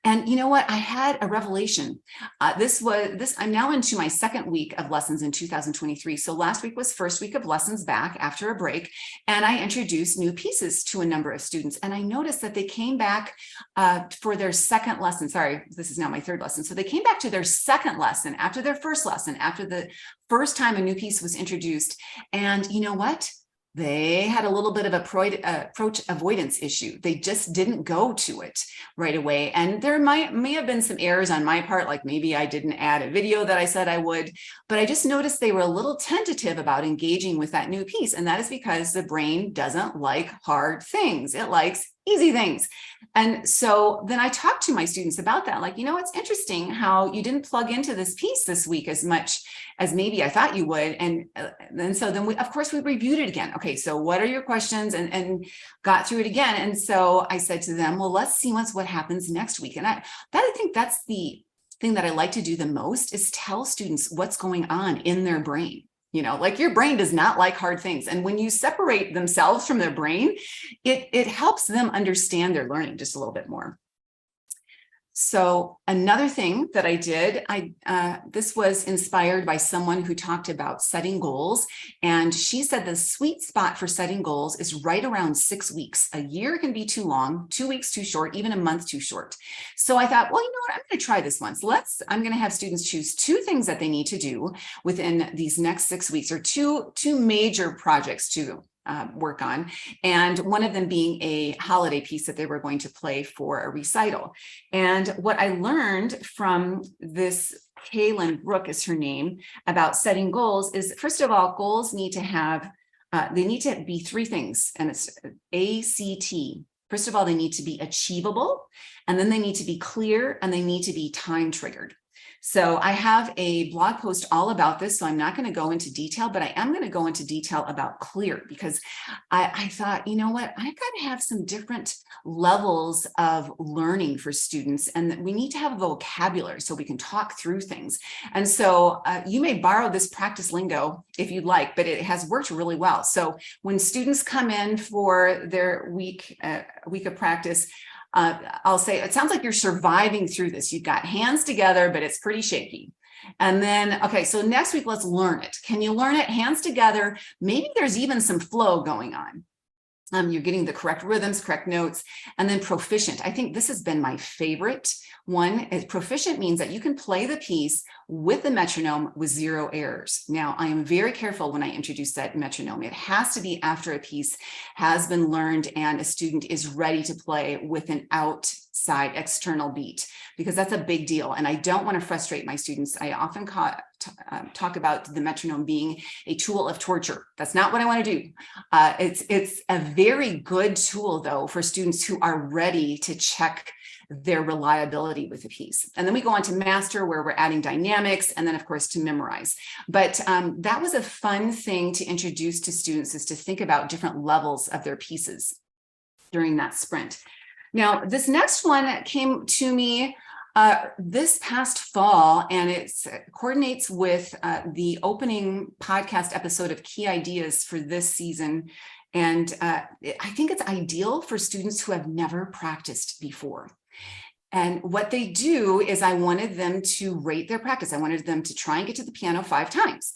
And you know what? I had a revelation. I'm now into my second week of lessons in 2023. So last week was first week of lessons back after a break. And I introduced new pieces to a number of students. And I noticed that they came back for their second lesson. Sorry, this is now my third lesson. So they came back to their second lesson after their first lesson, after the first time a new piece was introduced. And you know what? They had a little bit of approach avoidance issue. They just didn't go to it right away. And there may have been some errors on my part, like maybe I didn't add a video that I said I would, but I just noticed they were a little tentative about engaging with that new piece. And that is because the brain doesn't like hard things. It likes easy things. And so then I talked to my students about that. Like, you know, it's interesting how you didn't plug into this piece this week as much as maybe I thought you would. And so then of course, we reviewed it again. Okay, so what are your questions? And got through it again. And so I said to them, well, let's see what happens next week. And I think that's the thing that I like to do the most, is tell students what's going on in their brain. You know, like your brain does not like hard things. And when you separate themselves from their brain, it helps them understand their learning just a little bit more. So another thing that I did, this was inspired by someone who talked about setting goals. And she said the sweet spot for setting goals is right around 6 weeks. A year can be too long, 2 weeks too short, even a month too short. So I thought, well, you know what, I'm going to try this once. I'm going to have students choose 2 things that they need to do within these next 6 weeks, or two major projects to work on, and one of them being a holiday piece that they were going to play for a recital. And what I learned from this, Kaylin Brooke is her name, about setting goals is, first of all, goals need to have, they need to be 3 things, and it's ACT. First of all, they need to be achievable, and then they need to be clear, and they need to be time triggered. So I have a blog post all about this, so I'm not going to go into detail, but I am going to go into detail about clear, because I thought, you know what, I've got to have some different levels of learning for students, and we need to have a vocabulary so we can talk through things. And so you may borrow this practice lingo if you'd like, but it has worked really well. So when students come in for their week of practice, I'll say, it sounds like you're surviving through this. You've got hands together, but it's pretty shaky. And then, okay, so next week, let's learn it. Can you learn it? Hands together. Maybe there's even some flow going on. You're getting the correct rhythms, correct notes, and then proficient. I think this has been my favorite one. Proficient means that you can play the piece with the metronome with 0 errors. Now, I am very careful when I introduce that metronome. It has to be after a piece has been learned and a student is ready to play with an outside external beat, because that's a big deal. And I don't want to frustrate my students. I often talk about the metronome being a tool of torture. That's not what I want to do. It's a very good tool, though, for students who are ready to check their reliability with a piece. And then we go on to master, where we're adding dynamics, and then of course to memorize. But that was a fun thing to introduce to students, is to think about different levels of their pieces during that sprint. Now, this next one came to me this past fall, and it coordinates with the opening podcast episode of Key Ideas for this season. And I think it's ideal for students who have never practiced before. And what they do is I wanted them to rate their practice. I wanted them to try and get to the piano 5 times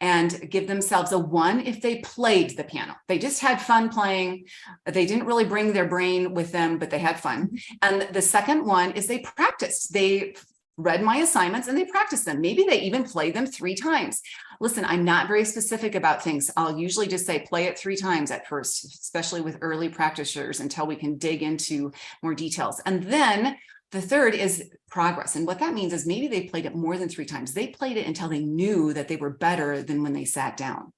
and give themselves a 1 if they played the piano. They just had fun playing. They didn't really bring their brain with them, but they had fun. And the second one is they practiced. They read my assignments and they practiced them. Maybe they even played them 3 times. Listen, I'm not very specific about things. I'll usually just say play it 3 times at first, especially with early practitioners, until we can dig into more details. And then the third is progress. And what that means is maybe they played it more than 3 times. They played it until they knew that they were better than when they sat down.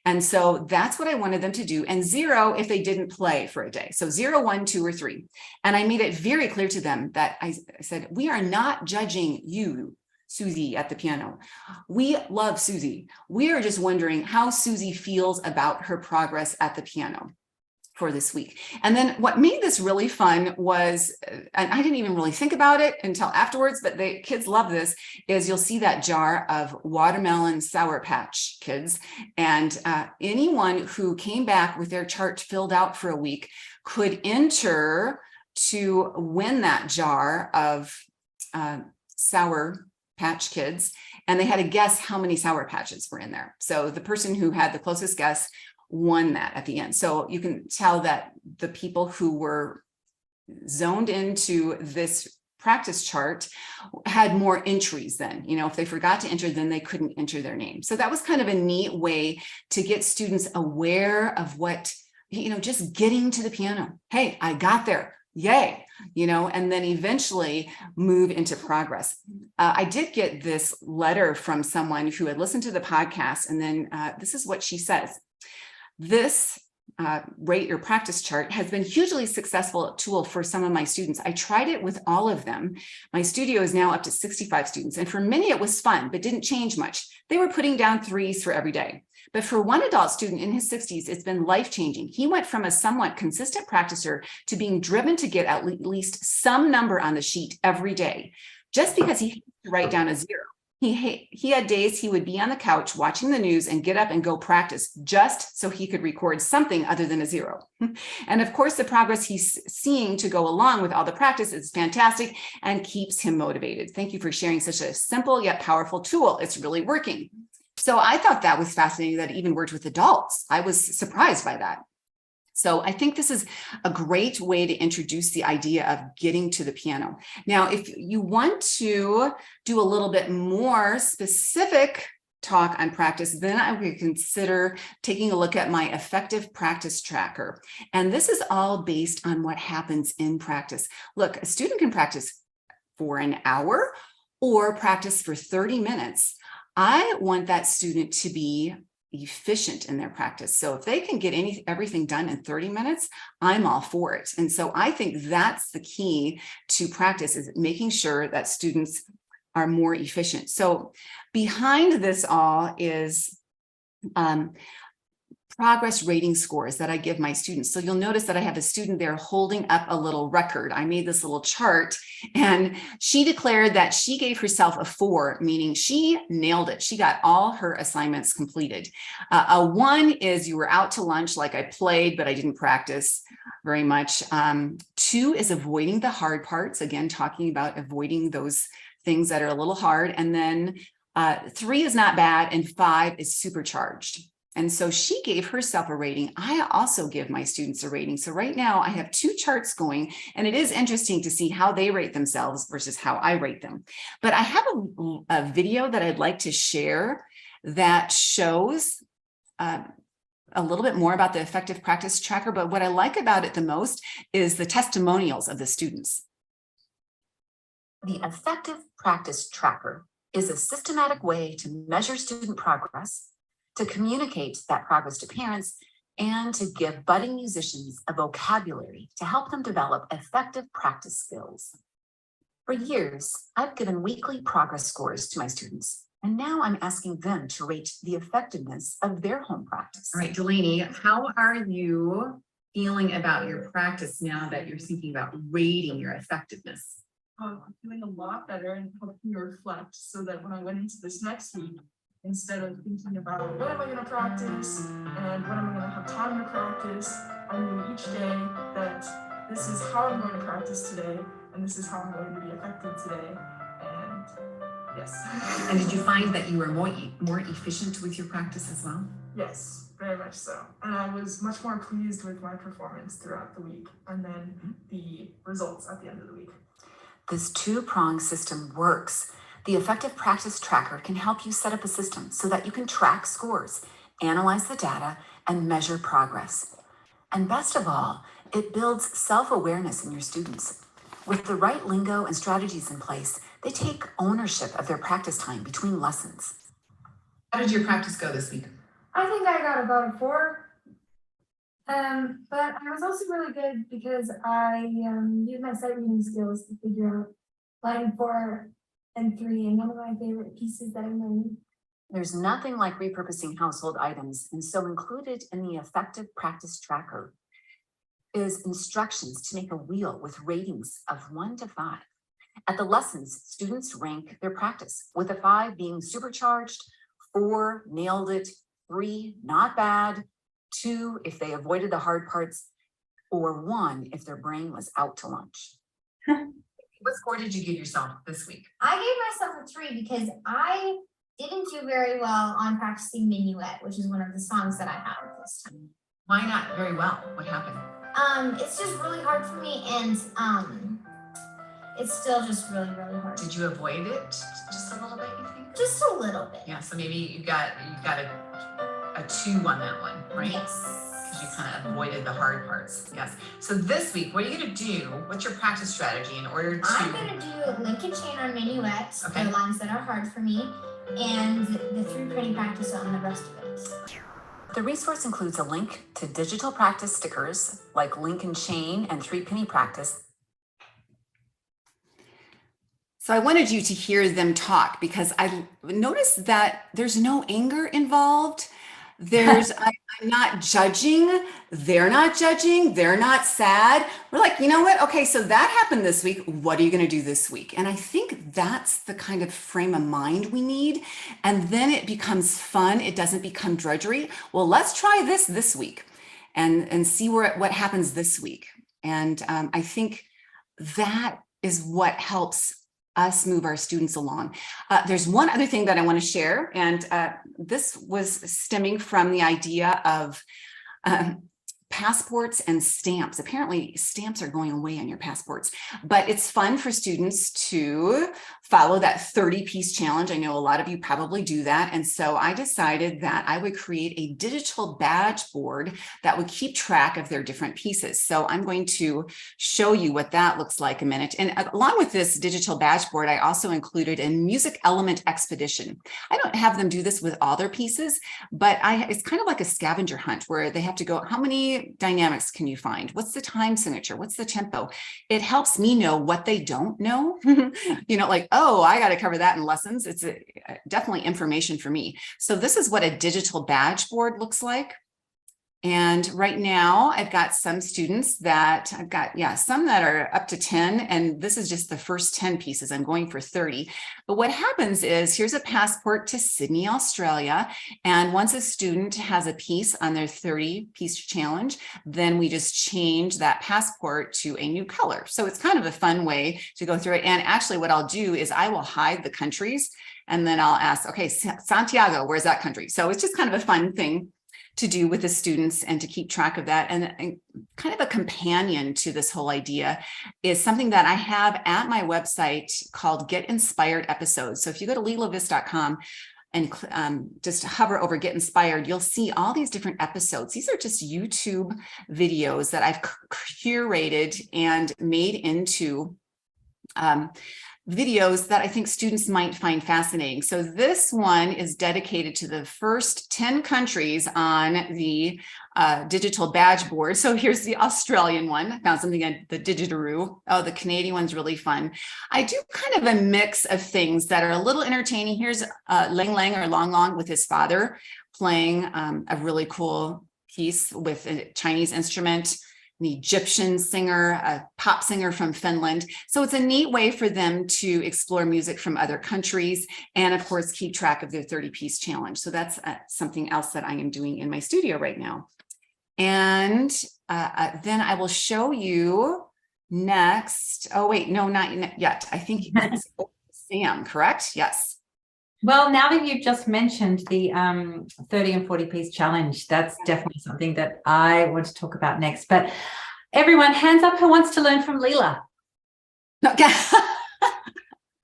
And so that's what I wanted them to do. And 0 if they didn't play for a day. So 0, 1, 2, or 3. And I made it very clear to them that I said, we are not judging you, Susie, at the piano. We love Susie. We are just wondering how Susie feels about her progress at the piano for this week. And then what made this really fun was, and I didn't even really think about it until afterwards, but the kids love this, is you'll see that jar of watermelon Sour Patch Kids. And anyone who came back with their chart filled out for a week could enter to win that jar of Sour Patch Kids. And they had to guess how many Sour Patches were in there. So the person who had the closest guess won that at the end. So you can tell that the people who were zoned into this practice chart had more entries then. You know, if they forgot to enter, then they couldn't enter their name. So that was kind of a neat way to get students aware of what, you know, just getting to the piano. Hey, I got there. Yay, you know, and then eventually move into progress. I did get this letter from someone who had listened to the podcast, and then this is what she says. This rate your practice chart has been hugely successful tool for some of my students. I tried it with all of them. My studio is now up to 65 students. And for many, it was fun, but didn't change much. They were putting down 3s for every day. But for one adult student in his 60s, it's been life-changing. He went from a somewhat consistent practicer to being driven to get at least some number on the sheet every day, just because he had to write down a 0. He had days he would be on the couch watching the news and get up and go practice just so he could record something other than a 0. And of course, the progress he's seeing to go along with all the practice is fantastic and keeps him motivated. Thank you for sharing such a simple yet powerful tool. It's really working. So I thought that was fascinating that it even worked with adults. I was surprised by that. So I think this is a great way to introduce the idea of getting to the piano. Now, if you want to do a little bit more specific talk on practice, then I would consider taking a look at my effective practice tracker. And this is all based on what happens in practice. Look, a student can practice for an hour or practice for 30 minutes. I want that student to be efficient in their practice. So if they can get everything done in 30 minutes, I'm all for it. And so I think that's the key to practice, is making sure that students are more efficient. So behind this all is progress rating scores that I give my students. So you'll notice that I have a student there holding up a little record. I made this little chart, and she declared that she gave herself a 4, meaning she nailed it. She got all her assignments completed. A 1 is you were out to lunch, like I played, but I didn't practice very much. 2 is avoiding the hard parts. Again, talking about avoiding those things that are a little hard. And then 3 is not bad, and 5 is supercharged. And so she gave herself a rating. I also give my students a rating. So right now I have 2 charts going, and it is interesting to see how they rate themselves versus how I rate them. But I have a video that I'd like to share that shows a little bit more about the effective practice tracker. But what I like about it the most is the testimonials of the students. The effective practice tracker is a systematic way to measure student progress, to communicate that progress to parents, and to give budding musicians a vocabulary to help them develop effective practice skills. For years, I've given weekly progress scores to my students, and now I'm asking them to rate the effectiveness of their home practice. All right, Delaney, how are you feeling about your practice now that you're thinking about rating your effectiveness? I'm feeling a lot better and helping me reflect, so that when I went into this next week, instead of thinking about what am I going to practice and when am I going to have time to practice, I knew each day that this is how I'm going to practice today, and this is how I'm going to be affected today. And yes. And did you find that you were more efficient with your practice as well? Yes, very much so. And I was much more pleased with my performance throughout the week and then the results at the end of the week. This two-pronged system works. The effective practice tracker can help you set up a system so that you can track scores, analyze the data, and measure progress. And best of all, it builds self-awareness in your students. With the right lingo and strategies in place, they take ownership of their practice time between lessons. How did your practice go this week? I think I got about a 4. But I was also really good because I used my sight reading skills to figure out line 4 and 3, and one of my favorite pieces that I learned. There's nothing like repurposing household items, and so included in the effective practice tracker is instructions to make a wheel with ratings of 1 to 5. At the lessons, students rank their practice, with a 5 being supercharged, 4 nailed it, 3 not bad, 2 if they avoided the hard parts, or 1 if their brain was out to lunch. What score did you give yourself this week? I gave myself a 3 because I didn't do very well on practicing Minuet, which is one of the songs that I have this time. Why not very well? What happened? It's just really hard for me, and it's still just really, really hard. Did you avoid it just a little bit, you think? Just a little bit. Yeah, so maybe you got a 2 on that one, right? Yes. Because you kind of avoided the hard parts. Yes. So this week, what are you going to do? What's your practice strategy in order to? I'm going to do link and chain on Minuet, Okay. the lines that are hard for me, and the 3 penny practice on the rest of it. The resource includes a link to digital practice stickers like link and chain and 3 penny practice. So I wanted you to hear them talk because I noticed that there's no anger involved. I'm not judging. They're not judging. They're not sad. We're like, you know what? Okay, so that happened this week. What are you going to do this week? And I think that's the kind of frame of mind we need. And then it becomes fun. It doesn't become drudgery. Well, let's try this week and see what happens this week. And I think that is what helps us move our students along. There's one other thing that I want to share, and this was stemming from the idea of passports and stamps. Apparently stamps are going away on your passports, but it's fun for students to follow that 30-piece challenge. I know a lot of you probably do that. And so I decided that I would create a digital badge board that would keep track of their different pieces. So I'm going to show you what that looks like a minute. And along with this digital badge board, I also included a music element expedition. I don't have them do this with all their pieces, but it's kind of like a scavenger hunt where they have to go, how many dynamics can you find? What's the time signature? What's the tempo? It helps me know what they don't know. You know, like, oh, I got to cover that in lessons. It's definitely information for me. So this is what a digital badge board looks like. And right now I've got some students that some that are up to 10, and this is just the first 10 pieces. I'm going for 30. But what happens is here's a passport to Sydney, Australia. And once a student has a piece on their 30-piece challenge, then we just change that passport to a new color. So it's kind of a fun way to go through it. And actually what I'll do is I will hide the countries, and then I'll ask, okay, Santiago, where's that country? So it's just kind of a fun thing to do with the students and to keep track of that. And kind of a companion to this whole idea is something that I have at my website called Get Inspired Episodes. So if you go to leilaviss.com and just hover over Get Inspired, you'll see all these different episodes. These are just YouTube videos that I've curated and made into videos that I think students might find fascinating. So this one is dedicated to the first 10 countries on the digital badge board. So here's the Australian one. I found something at the Digitaroo. Oh, the Canadian one's really fun. I do kind of a mix of things that are a little entertaining. Here's Lang Lang or Long Long with his father playing a really cool piece with a Chinese instrument, an Egyptian singer, a pop singer from Finland. So it's a neat way for them to explore music from other countries and of course, keep track of their 30-piece challenge. So that's something else that I am doing in my studio right now. And then I will show you next. Oh, wait, no, not yet. I think it's Sam, correct? Yes. Well, now that you've just mentioned the 30 and 40 piece challenge, that's definitely something that I want to talk about next. But everyone, hands up who wants to learn from Leila. Okay.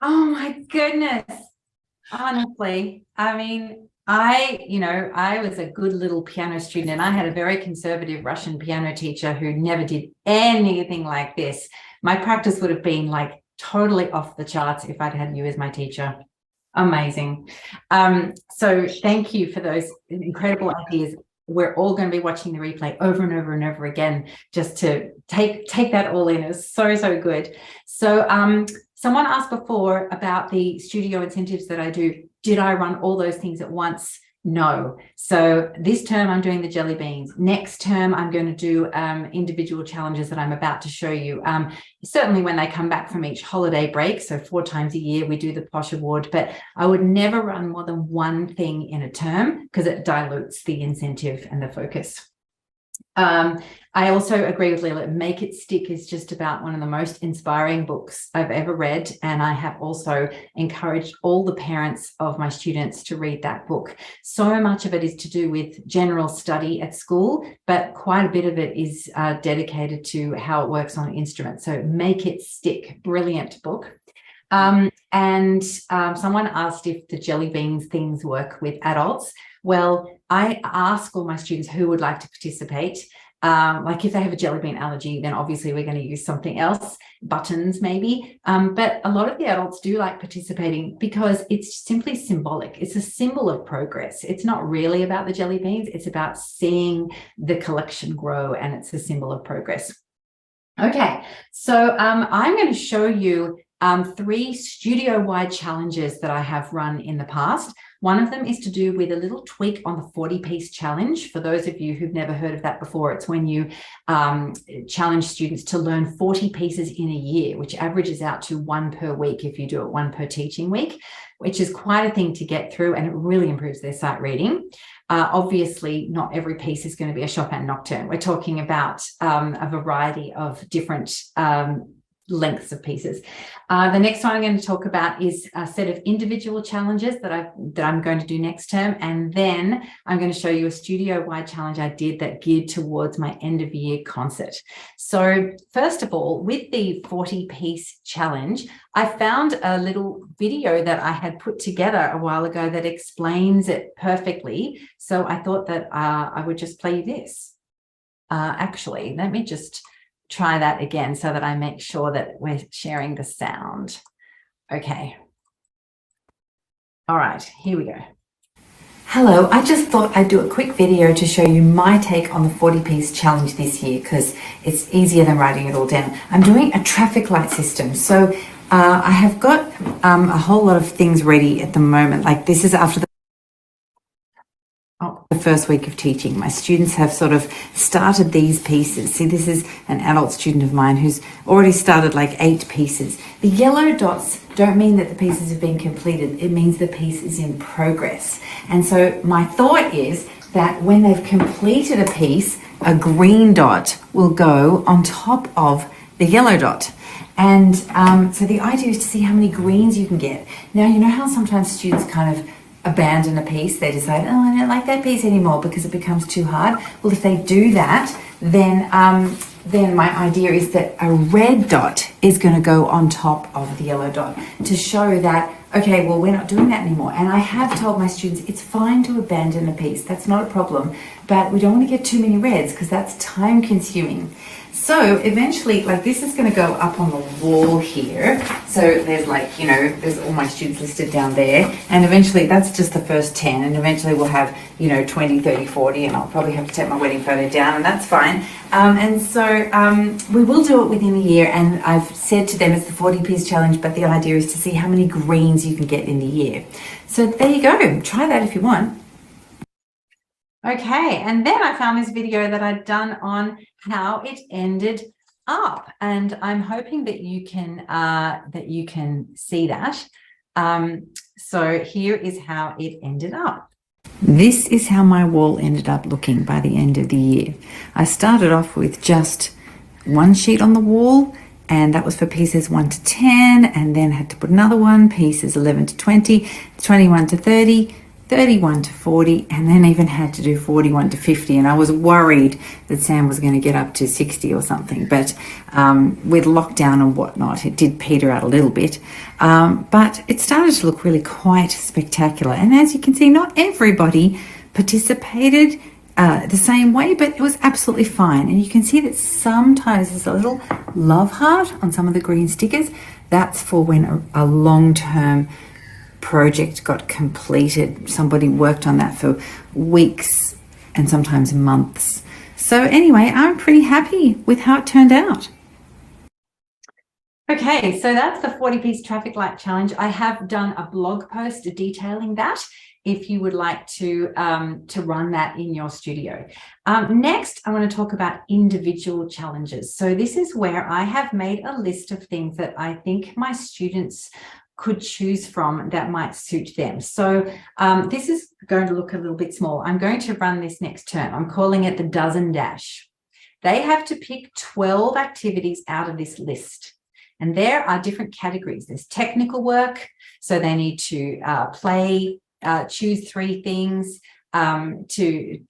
Oh my goodness. Honestly, I mean, I was a good little piano student, and I had a very conservative Russian piano teacher who never did anything like this. My practice would have been like totally off the charts if I'd had you as my teacher. Amazing. So thank you for those incredible ideas. We're all going to be watching the replay over and over and over again, just to take that all in. It was so good. So someone asked before about the studio incentives that I do. Did I run all those things at once? No. So this term I'm doing the jelly beans. Next term I'm going to do individual challenges that I'm about to show you. Certainly when they come back from each holiday break, so 4 times a year we do the POSH award, but I would never run more than one thing in a term because it dilutes the incentive and the focus. I also agree with Leila. Make It Stick is just about one of the most inspiring books I've ever read. And I have also encouraged all the parents of my students to read that book. So much of it is to do with general study at school, but quite a bit of it is dedicated to how it works on an instrument. So Make It Stick, brilliant book. Someone asked if the jelly beans things work with adults. Well, I ask all my students who would like to participate. Like if they have a jelly bean allergy, then obviously we're going to use something else, buttons maybe. But a lot of the adults do like participating because it's simply symbolic. It's a symbol of progress. It's not really about the jelly beans. It's about seeing the collection grow, and it's a symbol of progress. Okay, so I'm going to show you 3 studio-wide challenges that I have run in the past. One of them is to do with a little tweak on the 40-piece challenge. For those of you who've never heard of that before, it's when you challenge students to learn 40 pieces in a year, which averages out to 1 per week if you do it 1 per teaching week, which is quite a thing to get through, and it really improves their sight reading. Obviously, not every piece is going to be a Chopin nocturne. We're talking about a variety of different lengths of pieces. The next one I'm going to talk about is a set of individual challenges that I'm going to do next term, and then I'm going to show you a studio-wide challenge I did that geared towards my end-of-year concert. So first of all, with the 40-piece challenge, I found a little video that I had put together a while ago that explains it perfectly. So I thought that I would just play you this. Actually, let me just try that again so that I make sure that we're sharing the sound. Okay. All right, here we go. Hello, I just thought I'd do a quick video to show you my take on the 40-piece challenge this year because it's easier than writing it all down. I'm doing a traffic light system. So I have got a whole lot of things ready at the moment. Like this is after the first week of teaching. My students have sort of started these pieces. See, this is an adult student of mine who's already started like 8 pieces. The yellow dots don't mean that the pieces have been completed. It means the piece is in progress. And so my thought is that when they've completed a piece, a green dot will go on top of the yellow dot. And so the idea is to see how many greens you can get. Now, you know how sometimes students kind of abandon a piece, they decide, oh, I don't like that piece anymore because it becomes too hard. Well, if they do that, then my idea is that a red dot is going to go on top of the yellow dot to show that, okay, well, we're not doing that anymore. And I have told my students it's fine to abandon a piece. That's not a problem, but we don't want to get too many reds because that's time consuming. So eventually, like this is going to go up on the wall here. So there's like, you know, there's all my students listed down there. And eventually that's just the first 10. And eventually we'll have, you know, 20, 30, 40. And I'll probably have to take my wedding photo down and that's fine. And so we will do it within a year. And I've said to them it's the 40-piece challenge, but the idea is to see how many greens you can get in the year. So there you go. Try that if you want. Okay, and then I found this video that I'd done on how it ended up, and I'm hoping that you can see that. So here is how it ended up. This is how my wall ended up looking by the end of the year. I started off with just 1 sheet on the wall, and that was for pieces 1 to 10, and then had to put another one, pieces 11 to 20, 21 to 30, 31 to 40, and then even had to do 41 to 50. And I was worried that Sam was going to get up to 60 or something, but with lockdown and whatnot, it did peter out a little bit. But it started to look really quite spectacular. And as you can see, not everybody participated the same way, but it was absolutely fine. And you can see that sometimes there's a little love heart on some of the green stickers. That's for when a long-term project got completed. Somebody worked on that for weeks and sometimes months. So anyway, I'm pretty happy with how it turned out. Okay, so that's the 40-piece traffic light challenge. I have done a blog post detailing that if you would like to run that in your studio. Next, I want to talk about individual challenges. So this is where I have made a list of things that I think my students could choose from that might suit them. So this is going to look a little bit small. I'm going to run this next term. I'm calling it the dozen dash. They have to pick 12 activities out of this list. And there are different categories. There's technical work. So they need to choose 3 things they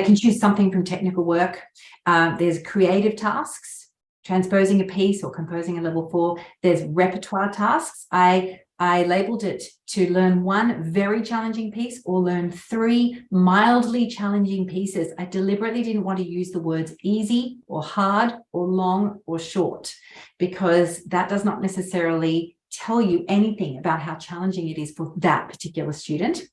can choose something from technical work. There's creative tasks, transposing a piece or composing a level 4. There's repertoire tasks. I labeled it to learn 1 very challenging piece or learn 3 mildly challenging pieces. I deliberately didn't want to use the words easy or hard or long or short, because that does not necessarily tell you anything about how challenging it is for that particular student.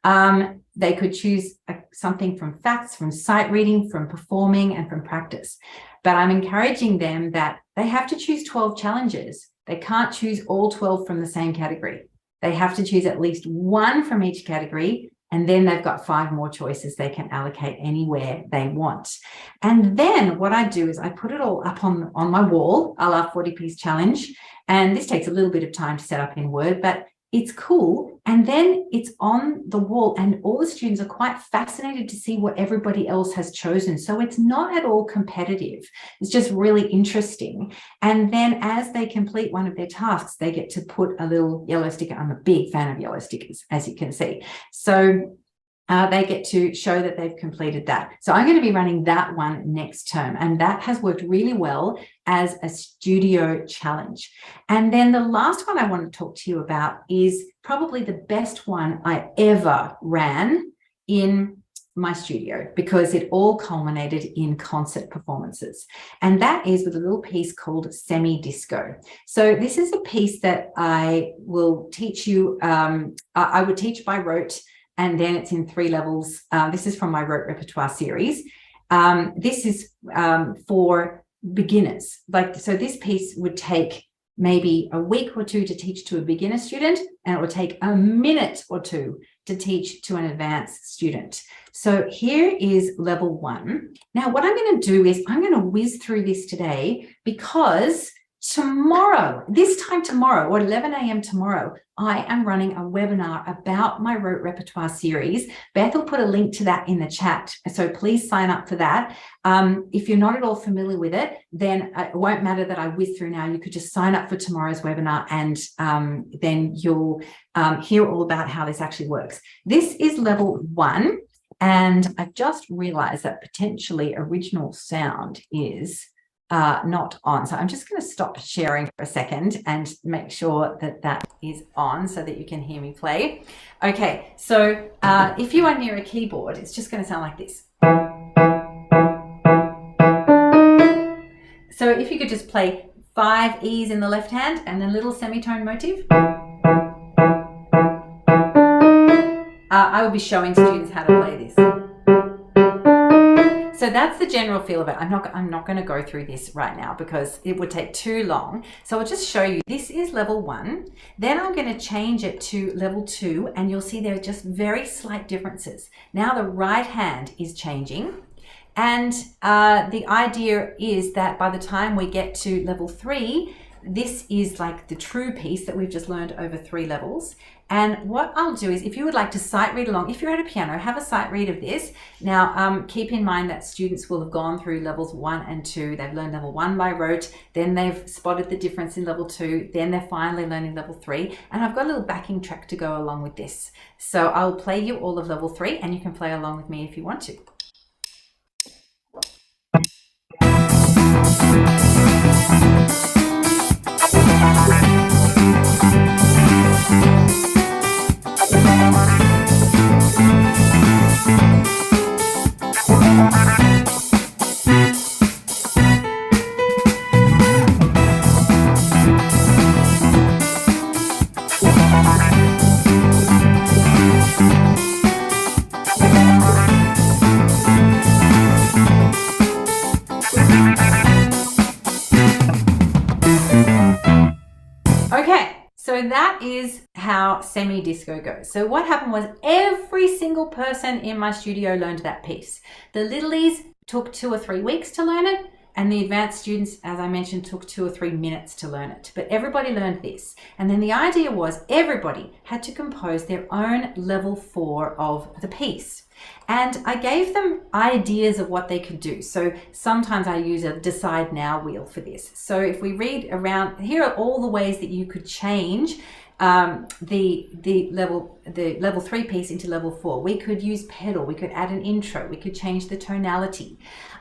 They could choose something from facts, from sight reading, from performing, and from practice. But I'm encouraging them that they have to choose 12 challenges. They can't choose all 12 from the same category. They have to choose at least 1 from each category, and then they've got 5 more choices they can allocate anywhere they want. And then what I do is I put it all up on my wall, a la 40-piece challenge. And this takes a little bit of time to set up in Word, but it's cool. And then it's on the wall, and all the students are quite fascinated to see what everybody else has chosen. So it's not at all competitive. It's just really interesting. And then as they complete one of their tasks, they get to put a little yellow sticker. I'm a big fan of yellow stickers, as you can see. So they get to show that they've completed that. So I'm going to be running that one next term, and that has worked really well as a studio challenge. And then the last one I want to talk to you about is probably the best one I ever ran in my studio, because it all culminated in concert performances. And that is with a little piece called Semi Disco. So this is a piece that I will teach you, I would teach by rote, and then it's in 3 levels. This is from my rote repertoire series. This is for beginners. So this piece would take maybe a week or 2 to teach to a beginner student, and it would take a minute or 2 to teach to an advanced student. So here is level 1. Now, what I'm going to do is I'm going to whiz through this today, because tomorrow, this time tomorrow, or 11 a.m. tomorrow, I am running a webinar about my rote repertoire series. Beth will put a link to that in the chat, so please sign up for that. If you're not at all familiar with it, then it won't matter that I whiz through now. You could just sign up for tomorrow's webinar, and then you'll hear all about how this actually works. This is level 1, and I've just realized that potentially original sound is not on. So I'm just going to stop sharing for a second and make sure that that is on so that you can hear me play. Okay, so if you are near a keyboard, it's just going to sound like this. So if you could just play 5 E's in the left hand and a little semitone motive. I will be showing students how to play this. So that's the general feel of it. I'm not going to go through this right now because it would take too long. So I'll just show you. This is level 1. Then I'm going to change it to level 2, and you'll see there are just very slight differences. Now the right hand is changing, and the idea is that by the time we get to level 3, this is like the true piece that we've just learned over 3 levels. And what I'll do is, if you would like to sight read along, if you're at a piano, have a sight read of this. Now, keep in mind that students will have gone through levels 1 and 2. They've learned level 1 by rote, then they've spotted the difference in level 2, then they're finally learning level 3. And I've got a little backing track to go along with this. So I'll play you all of level 3, and you can play along with me if you want to. Okay, so that is how semi-disco goes. So what happened was every single person in my studio learned that piece. The littlies took 2 or 3 weeks to learn it, and the advanced students, as I mentioned, took 2 or 3 minutes to learn it. But everybody learned this. And then the idea was everybody had to compose their own level 4 of the piece. And I gave them ideas of what they could do. So sometimes I use a decide now wheel for this. So if we read around, here are all the ways that you could change the level 3 piece into level 4. We could use pedal, we could add an intro, we could change the tonality.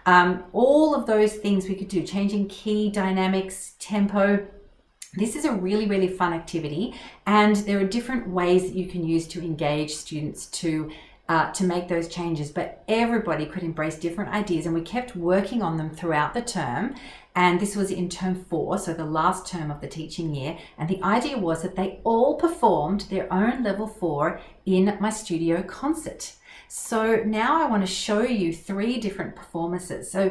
All of those things we could do, changing key, dynamics, tempo. This is a really, really fun activity, and there are different ways that you can use to engage students to make those changes, but everybody could embrace different ideas, and we kept working on them throughout the term. And this was in term 4, so the last term of the teaching year. And the idea was that they all performed their own level 4 in my studio concert. So now I want to show you 3 different performances. So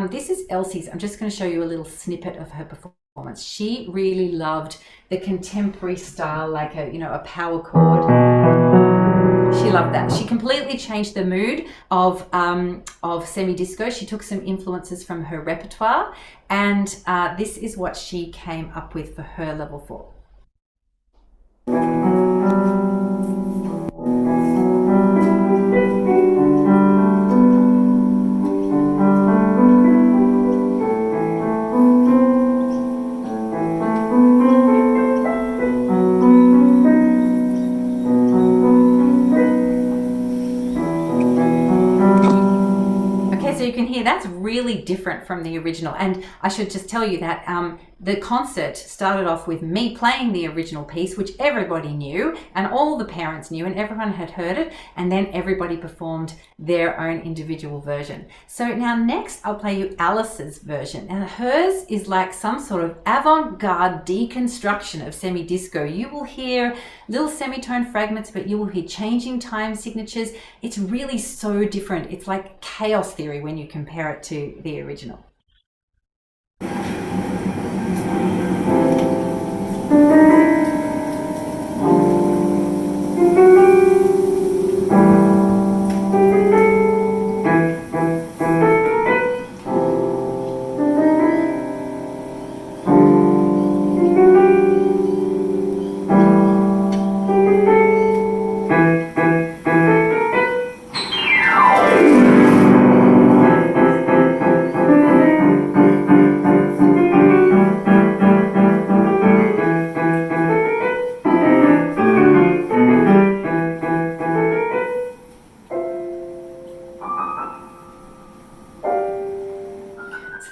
this is Elsie's. I'm just going to show you a little snippet of her performance. She really loved the contemporary style, like a power chord. She loved that. She completely changed the mood of semi-disco. She took some influences from her repertoire, and this is what she came up with for her level 4. So you can hear that's really different from the original. And I should just tell you that the concert started off with me playing the original piece, which everybody knew and all the parents knew and everyone had heard it, and then everybody performed their own individual version. So now next I'll play you Alice's version, and hers is like some sort of avant-garde deconstruction of semi-disco. You will hear little semitone fragments, but you will hear changing time signatures. It's really so different. It's like chaos theory when you compare it to the original.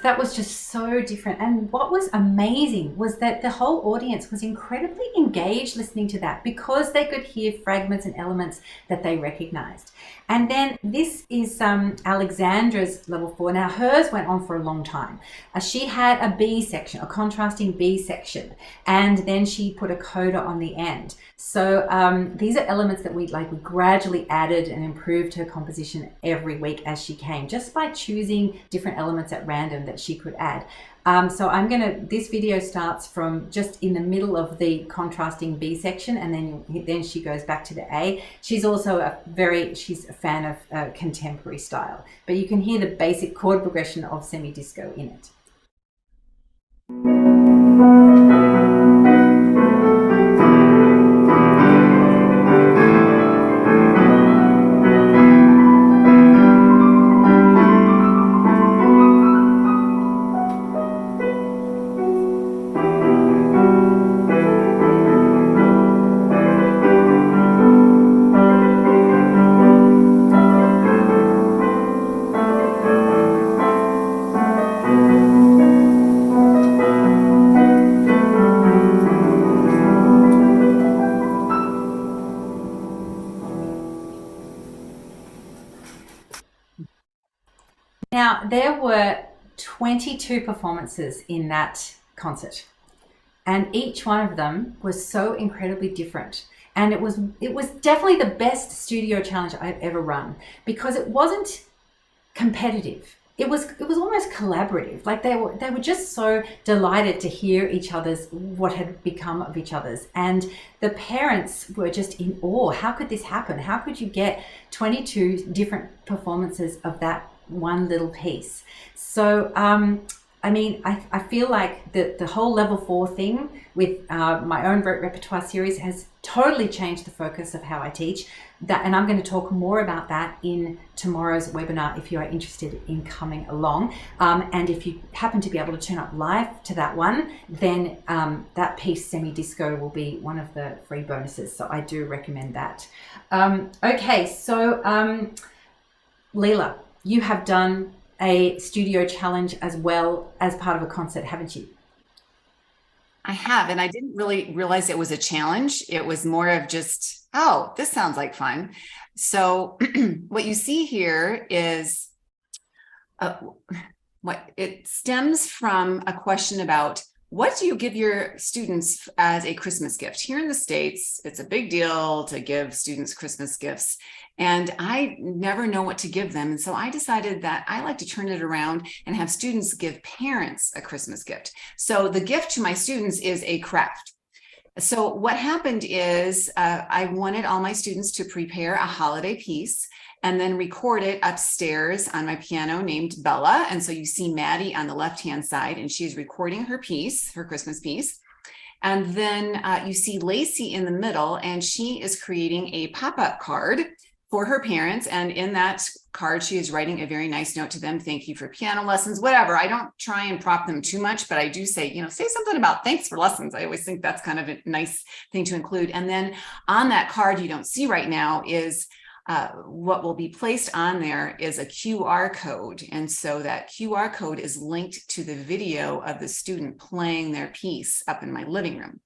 That was just so different. And what was amazing was that the whole audience was incredibly engaged listening to that because they could hear fragments and elements that they recognized. And then this is Alexandra's level 4. Now hers went on for a long time. She had a B section, a contrasting B section, and then she put a coda on the end. So these are elements that we gradually added and improved her composition every week as she came, just by choosing different elements at random that she could add. So this video starts from just in the middle of the contrasting B section, and then she goes back to the A. She's also she's a fan of contemporary style, but you can hear the basic chord progression of semi-disco in it. there were 22 performances in that concert, and each one of them was so incredibly different. And it was definitely the best studio challenge I've ever run, because it wasn't competitive. It was almost collaborative. Like they were just so delighted to hear each other's, what had become of each other's, and the parents were just in awe. How could this happen? How could you get 22 different performances of that one little piece? So I mean, I feel like the whole level 4 thing with my own repertoire series has totally changed the focus of how I teach. And I'm going to talk more about that in tomorrow's webinar if you are interested in coming along. And if you happen to be able to turn up live to that one, then that piece, Semi Disco, will be one of the free bonuses. So I do recommend that. Okay, so Leila, you have done a studio challenge as well as part of a concert, haven't you? I have, and I didn't really realize it was a challenge. It was more of just, oh, this sounds like fun. So what you see here is what it stems from a question about, what do you give your students as a Christmas gift? Here in the States, it's a big deal to give students Christmas gifts, and I never know what to give them. And so I decided that I like to turn it around and have students give parents a Christmas gift. So the gift to my students is a craft. So what happened is I wanted all my students to prepare a holiday piece and then record it upstairs on my piano named Bella. And so you see Maddie on the left-hand side, and she's recording her piece, her Christmas piece. And then you see Lacey in the middle, and she is creating a pop-up card for her parents. And in that card, she is writing a very nice note to them. Thank you for piano lessons, whatever. I don't try and prop them too much, but I do say, say something about thanks for lessons. I always think that's kind of a nice thing to include. And then on that card you don't see right now is what will be placed on there is a QR code. And so that QR code is linked to the video of the student playing their piece up in my living room.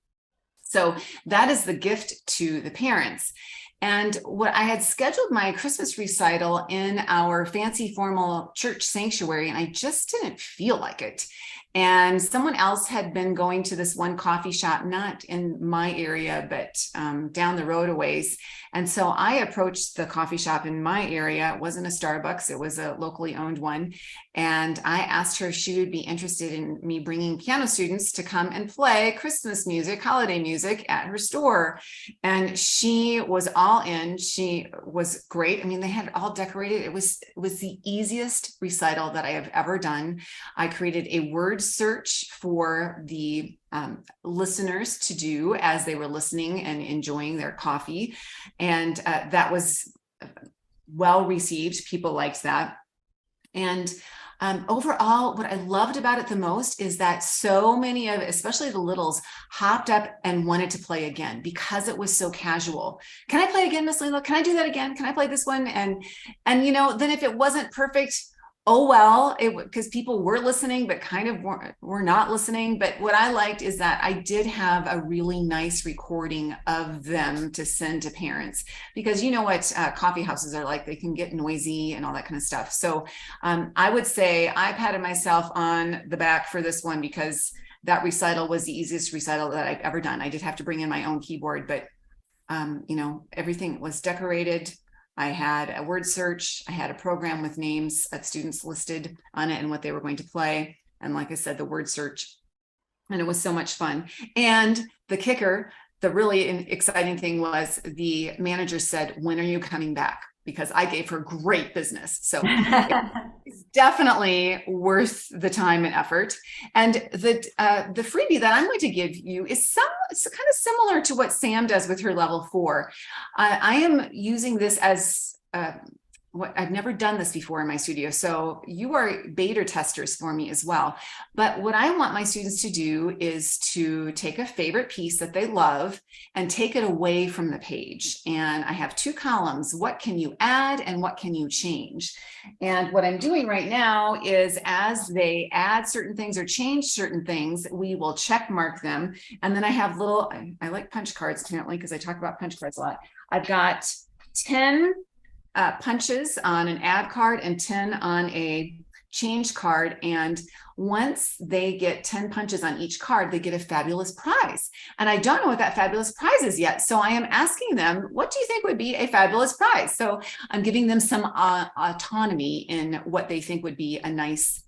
So that is the gift to the parents. And what I had scheduled my Christmas recital in our fancy formal church sanctuary, and I just didn't feel like it. And someone else had been going to this one coffee shop, not in my area, but down the road a ways. And so I approached the coffee shop in my area. It wasn't a Starbucks, it was a locally owned one. And I asked her if she would be interested in me bringing piano students to come and play Christmas music, holiday music at her store. And she was all in. She was great. I mean, they had it all decorated. It was the easiest recital that I have ever done. I created a word search for the listeners to do as they were listening and enjoying their coffee. And that was well received. People liked that. And overall, what I loved about it the most is that so many of, especially the littles, hopped up and wanted to play again because it was so casual. Can I play again, Miss Leila? Can I do that again? Can I play this one? And then if it wasn't perfect, oh well, because people were listening, but kind of were not listening. But what I liked is that I did have a really nice recording of them to send to parents, because you know what coffee houses are like, they can get noisy and all that kind of stuff. So I would say I patted myself on the back for this one, because that recital was the easiest recital that I've ever done. I did have to bring in my own keyboard, but everything was decorated. I had a word search. I had a program with names of students listed on it and what they were going to play. And like I said, the word search, and it was so much fun. And the kicker, the really exciting thing was the manager said, "When are you coming back?" Because I gave her great business. So it's definitely worth the time and effort. And the freebie that I'm going to give you is it's kind of similar to what Sam does with her level 4. I am using this as I've never done this before in my studio. So you are beta testers for me as well. But what I want my students to do is to take a favorite piece that they love and take it away from the page. And I have 2 columns. What can you add and what can you change? And what I'm doing right now is, as they add certain things or change certain things, we will check mark them. And then I have I like punch cards apparently, because I talk about punch cards a lot. I've got 10 punches on an add card and 10 on a change card. And once they get 10 punches on each card, they get a fabulous prize. And I don't know what that fabulous prize is yet. So I am asking them, what do you think would be a fabulous prize? So I'm giving them some autonomy in what they think would be a nice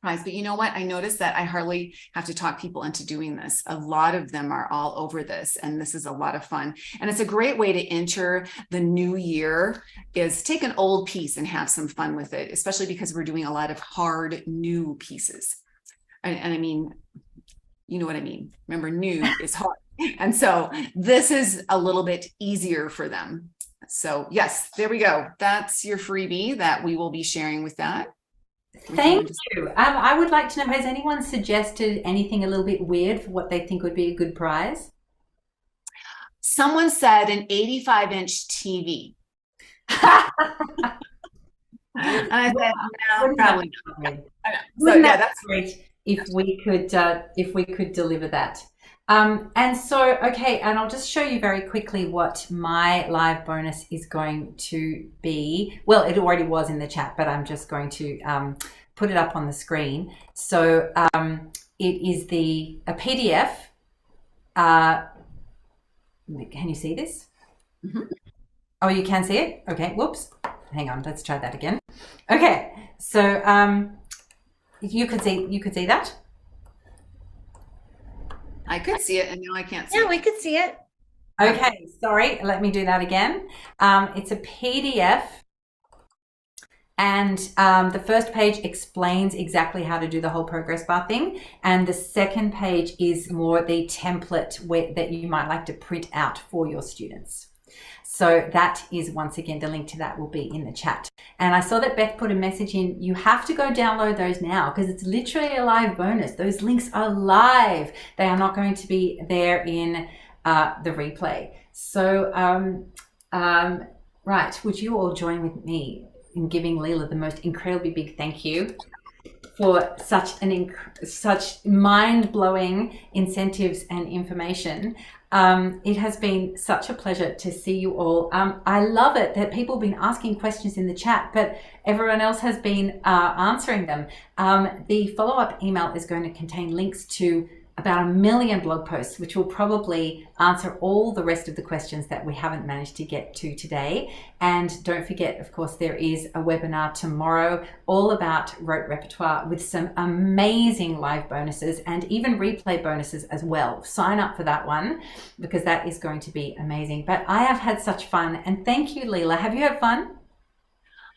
prize. But you know what? I noticed that I hardly have to talk people into doing this. A lot of them are all over this, and this is a lot of fun. And it's a great way to enter the new year, is take an old piece and have some fun with it, especially because we're doing a lot of hard new pieces. And I mean, you know what I mean? Remember, new is hard. And so this is a little bit easier for them. So yes, there we go. That's your freebie that we will be sharing with that. Thank you. I would like to know, has anyone suggested anything a little bit weird for what they think would be a good prize? Someone said an 85-inch TV. And I said, no, probably not. So yeah, that's great if we could deliver that. And so, okay, and I'll just show you very quickly what my live bonus is going to be. Well, it already was in the chat, but I'm just going to put it up on the screen. So it is a PDF. Can you see this? Mm-hmm. Oh, you can see it? Okay, whoops. Hang on, let's try that again. Okay, so you could see that? I could see it, and now I can't see it. Yeah, we could see it. Okay, sorry, let me do that again. It's a PDF, and the first page explains exactly how to do the whole progress bar thing, and the second page is more the template that you might like to print out for your students. So that is, once again, the link to that will be in the chat. And I saw that Beth put a message in. You have to go download those now because it's literally a live bonus. Those links are live. They are not going to be there in the replay. So, right, would you all join with me in giving Leila the most incredibly big thank you for such mind-blowing incentives and information. It has been such a pleasure to see you all. I love it that people have been asking questions in the chat, but everyone else has been answering them. The follow-up email is going to contain links to about 1 million blog posts, which will probably answer all the rest of the questions that we haven't managed to get to today. And don't forget, of course, there is a webinar tomorrow all about rote repertoire with some amazing live bonuses and even replay bonuses as well. Sign up for that one because that is going to be amazing. But I have had such fun, and thank you, Leila. Have you had fun?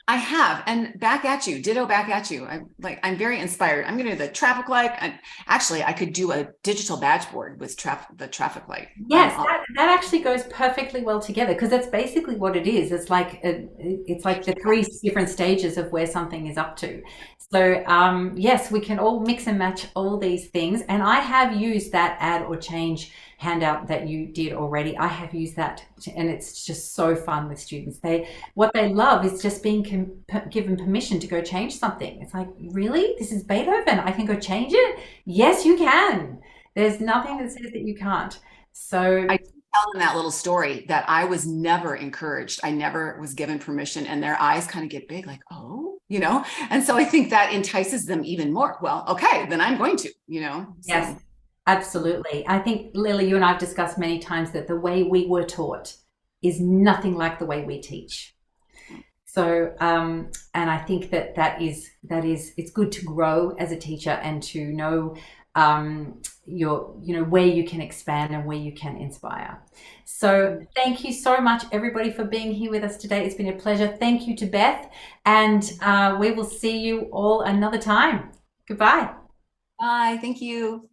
I have, and back at you, ditto back at you. I'm very inspired. I'm going to do the traffic light. And actually, I could do a digital badge board with the traffic light. Yes, that actually goes perfectly well together because that's basically what it is. It's like the 3 different stages of where something is up to. So yes, we can all mix and match all these things. And I have used that add or change handout that you did already. I have used that, and it's just so fun with students. What they love is just being given permission to go change something. It's like, really? This is Beethoven. I can go change it? Yes, you can. There's nothing that says that you can't. So I tell them that little story that I was never encouraged. I never was given permission, and their eyes kind of get big, like, oh, and so I think that entices them even more. Well, okay, then I'm going to, So. Yes. Absolutely. I think, Leila, you and I have discussed many times that the way we were taught is nothing like the way we teach. So, and I think that is it's good to grow as a teacher and to know where you can expand and where you can inspire. So thank you so much, everybody, for being here with us today. It's been a pleasure. Thank you to Beth, and we will see you all another time. Goodbye. Bye. Thank you.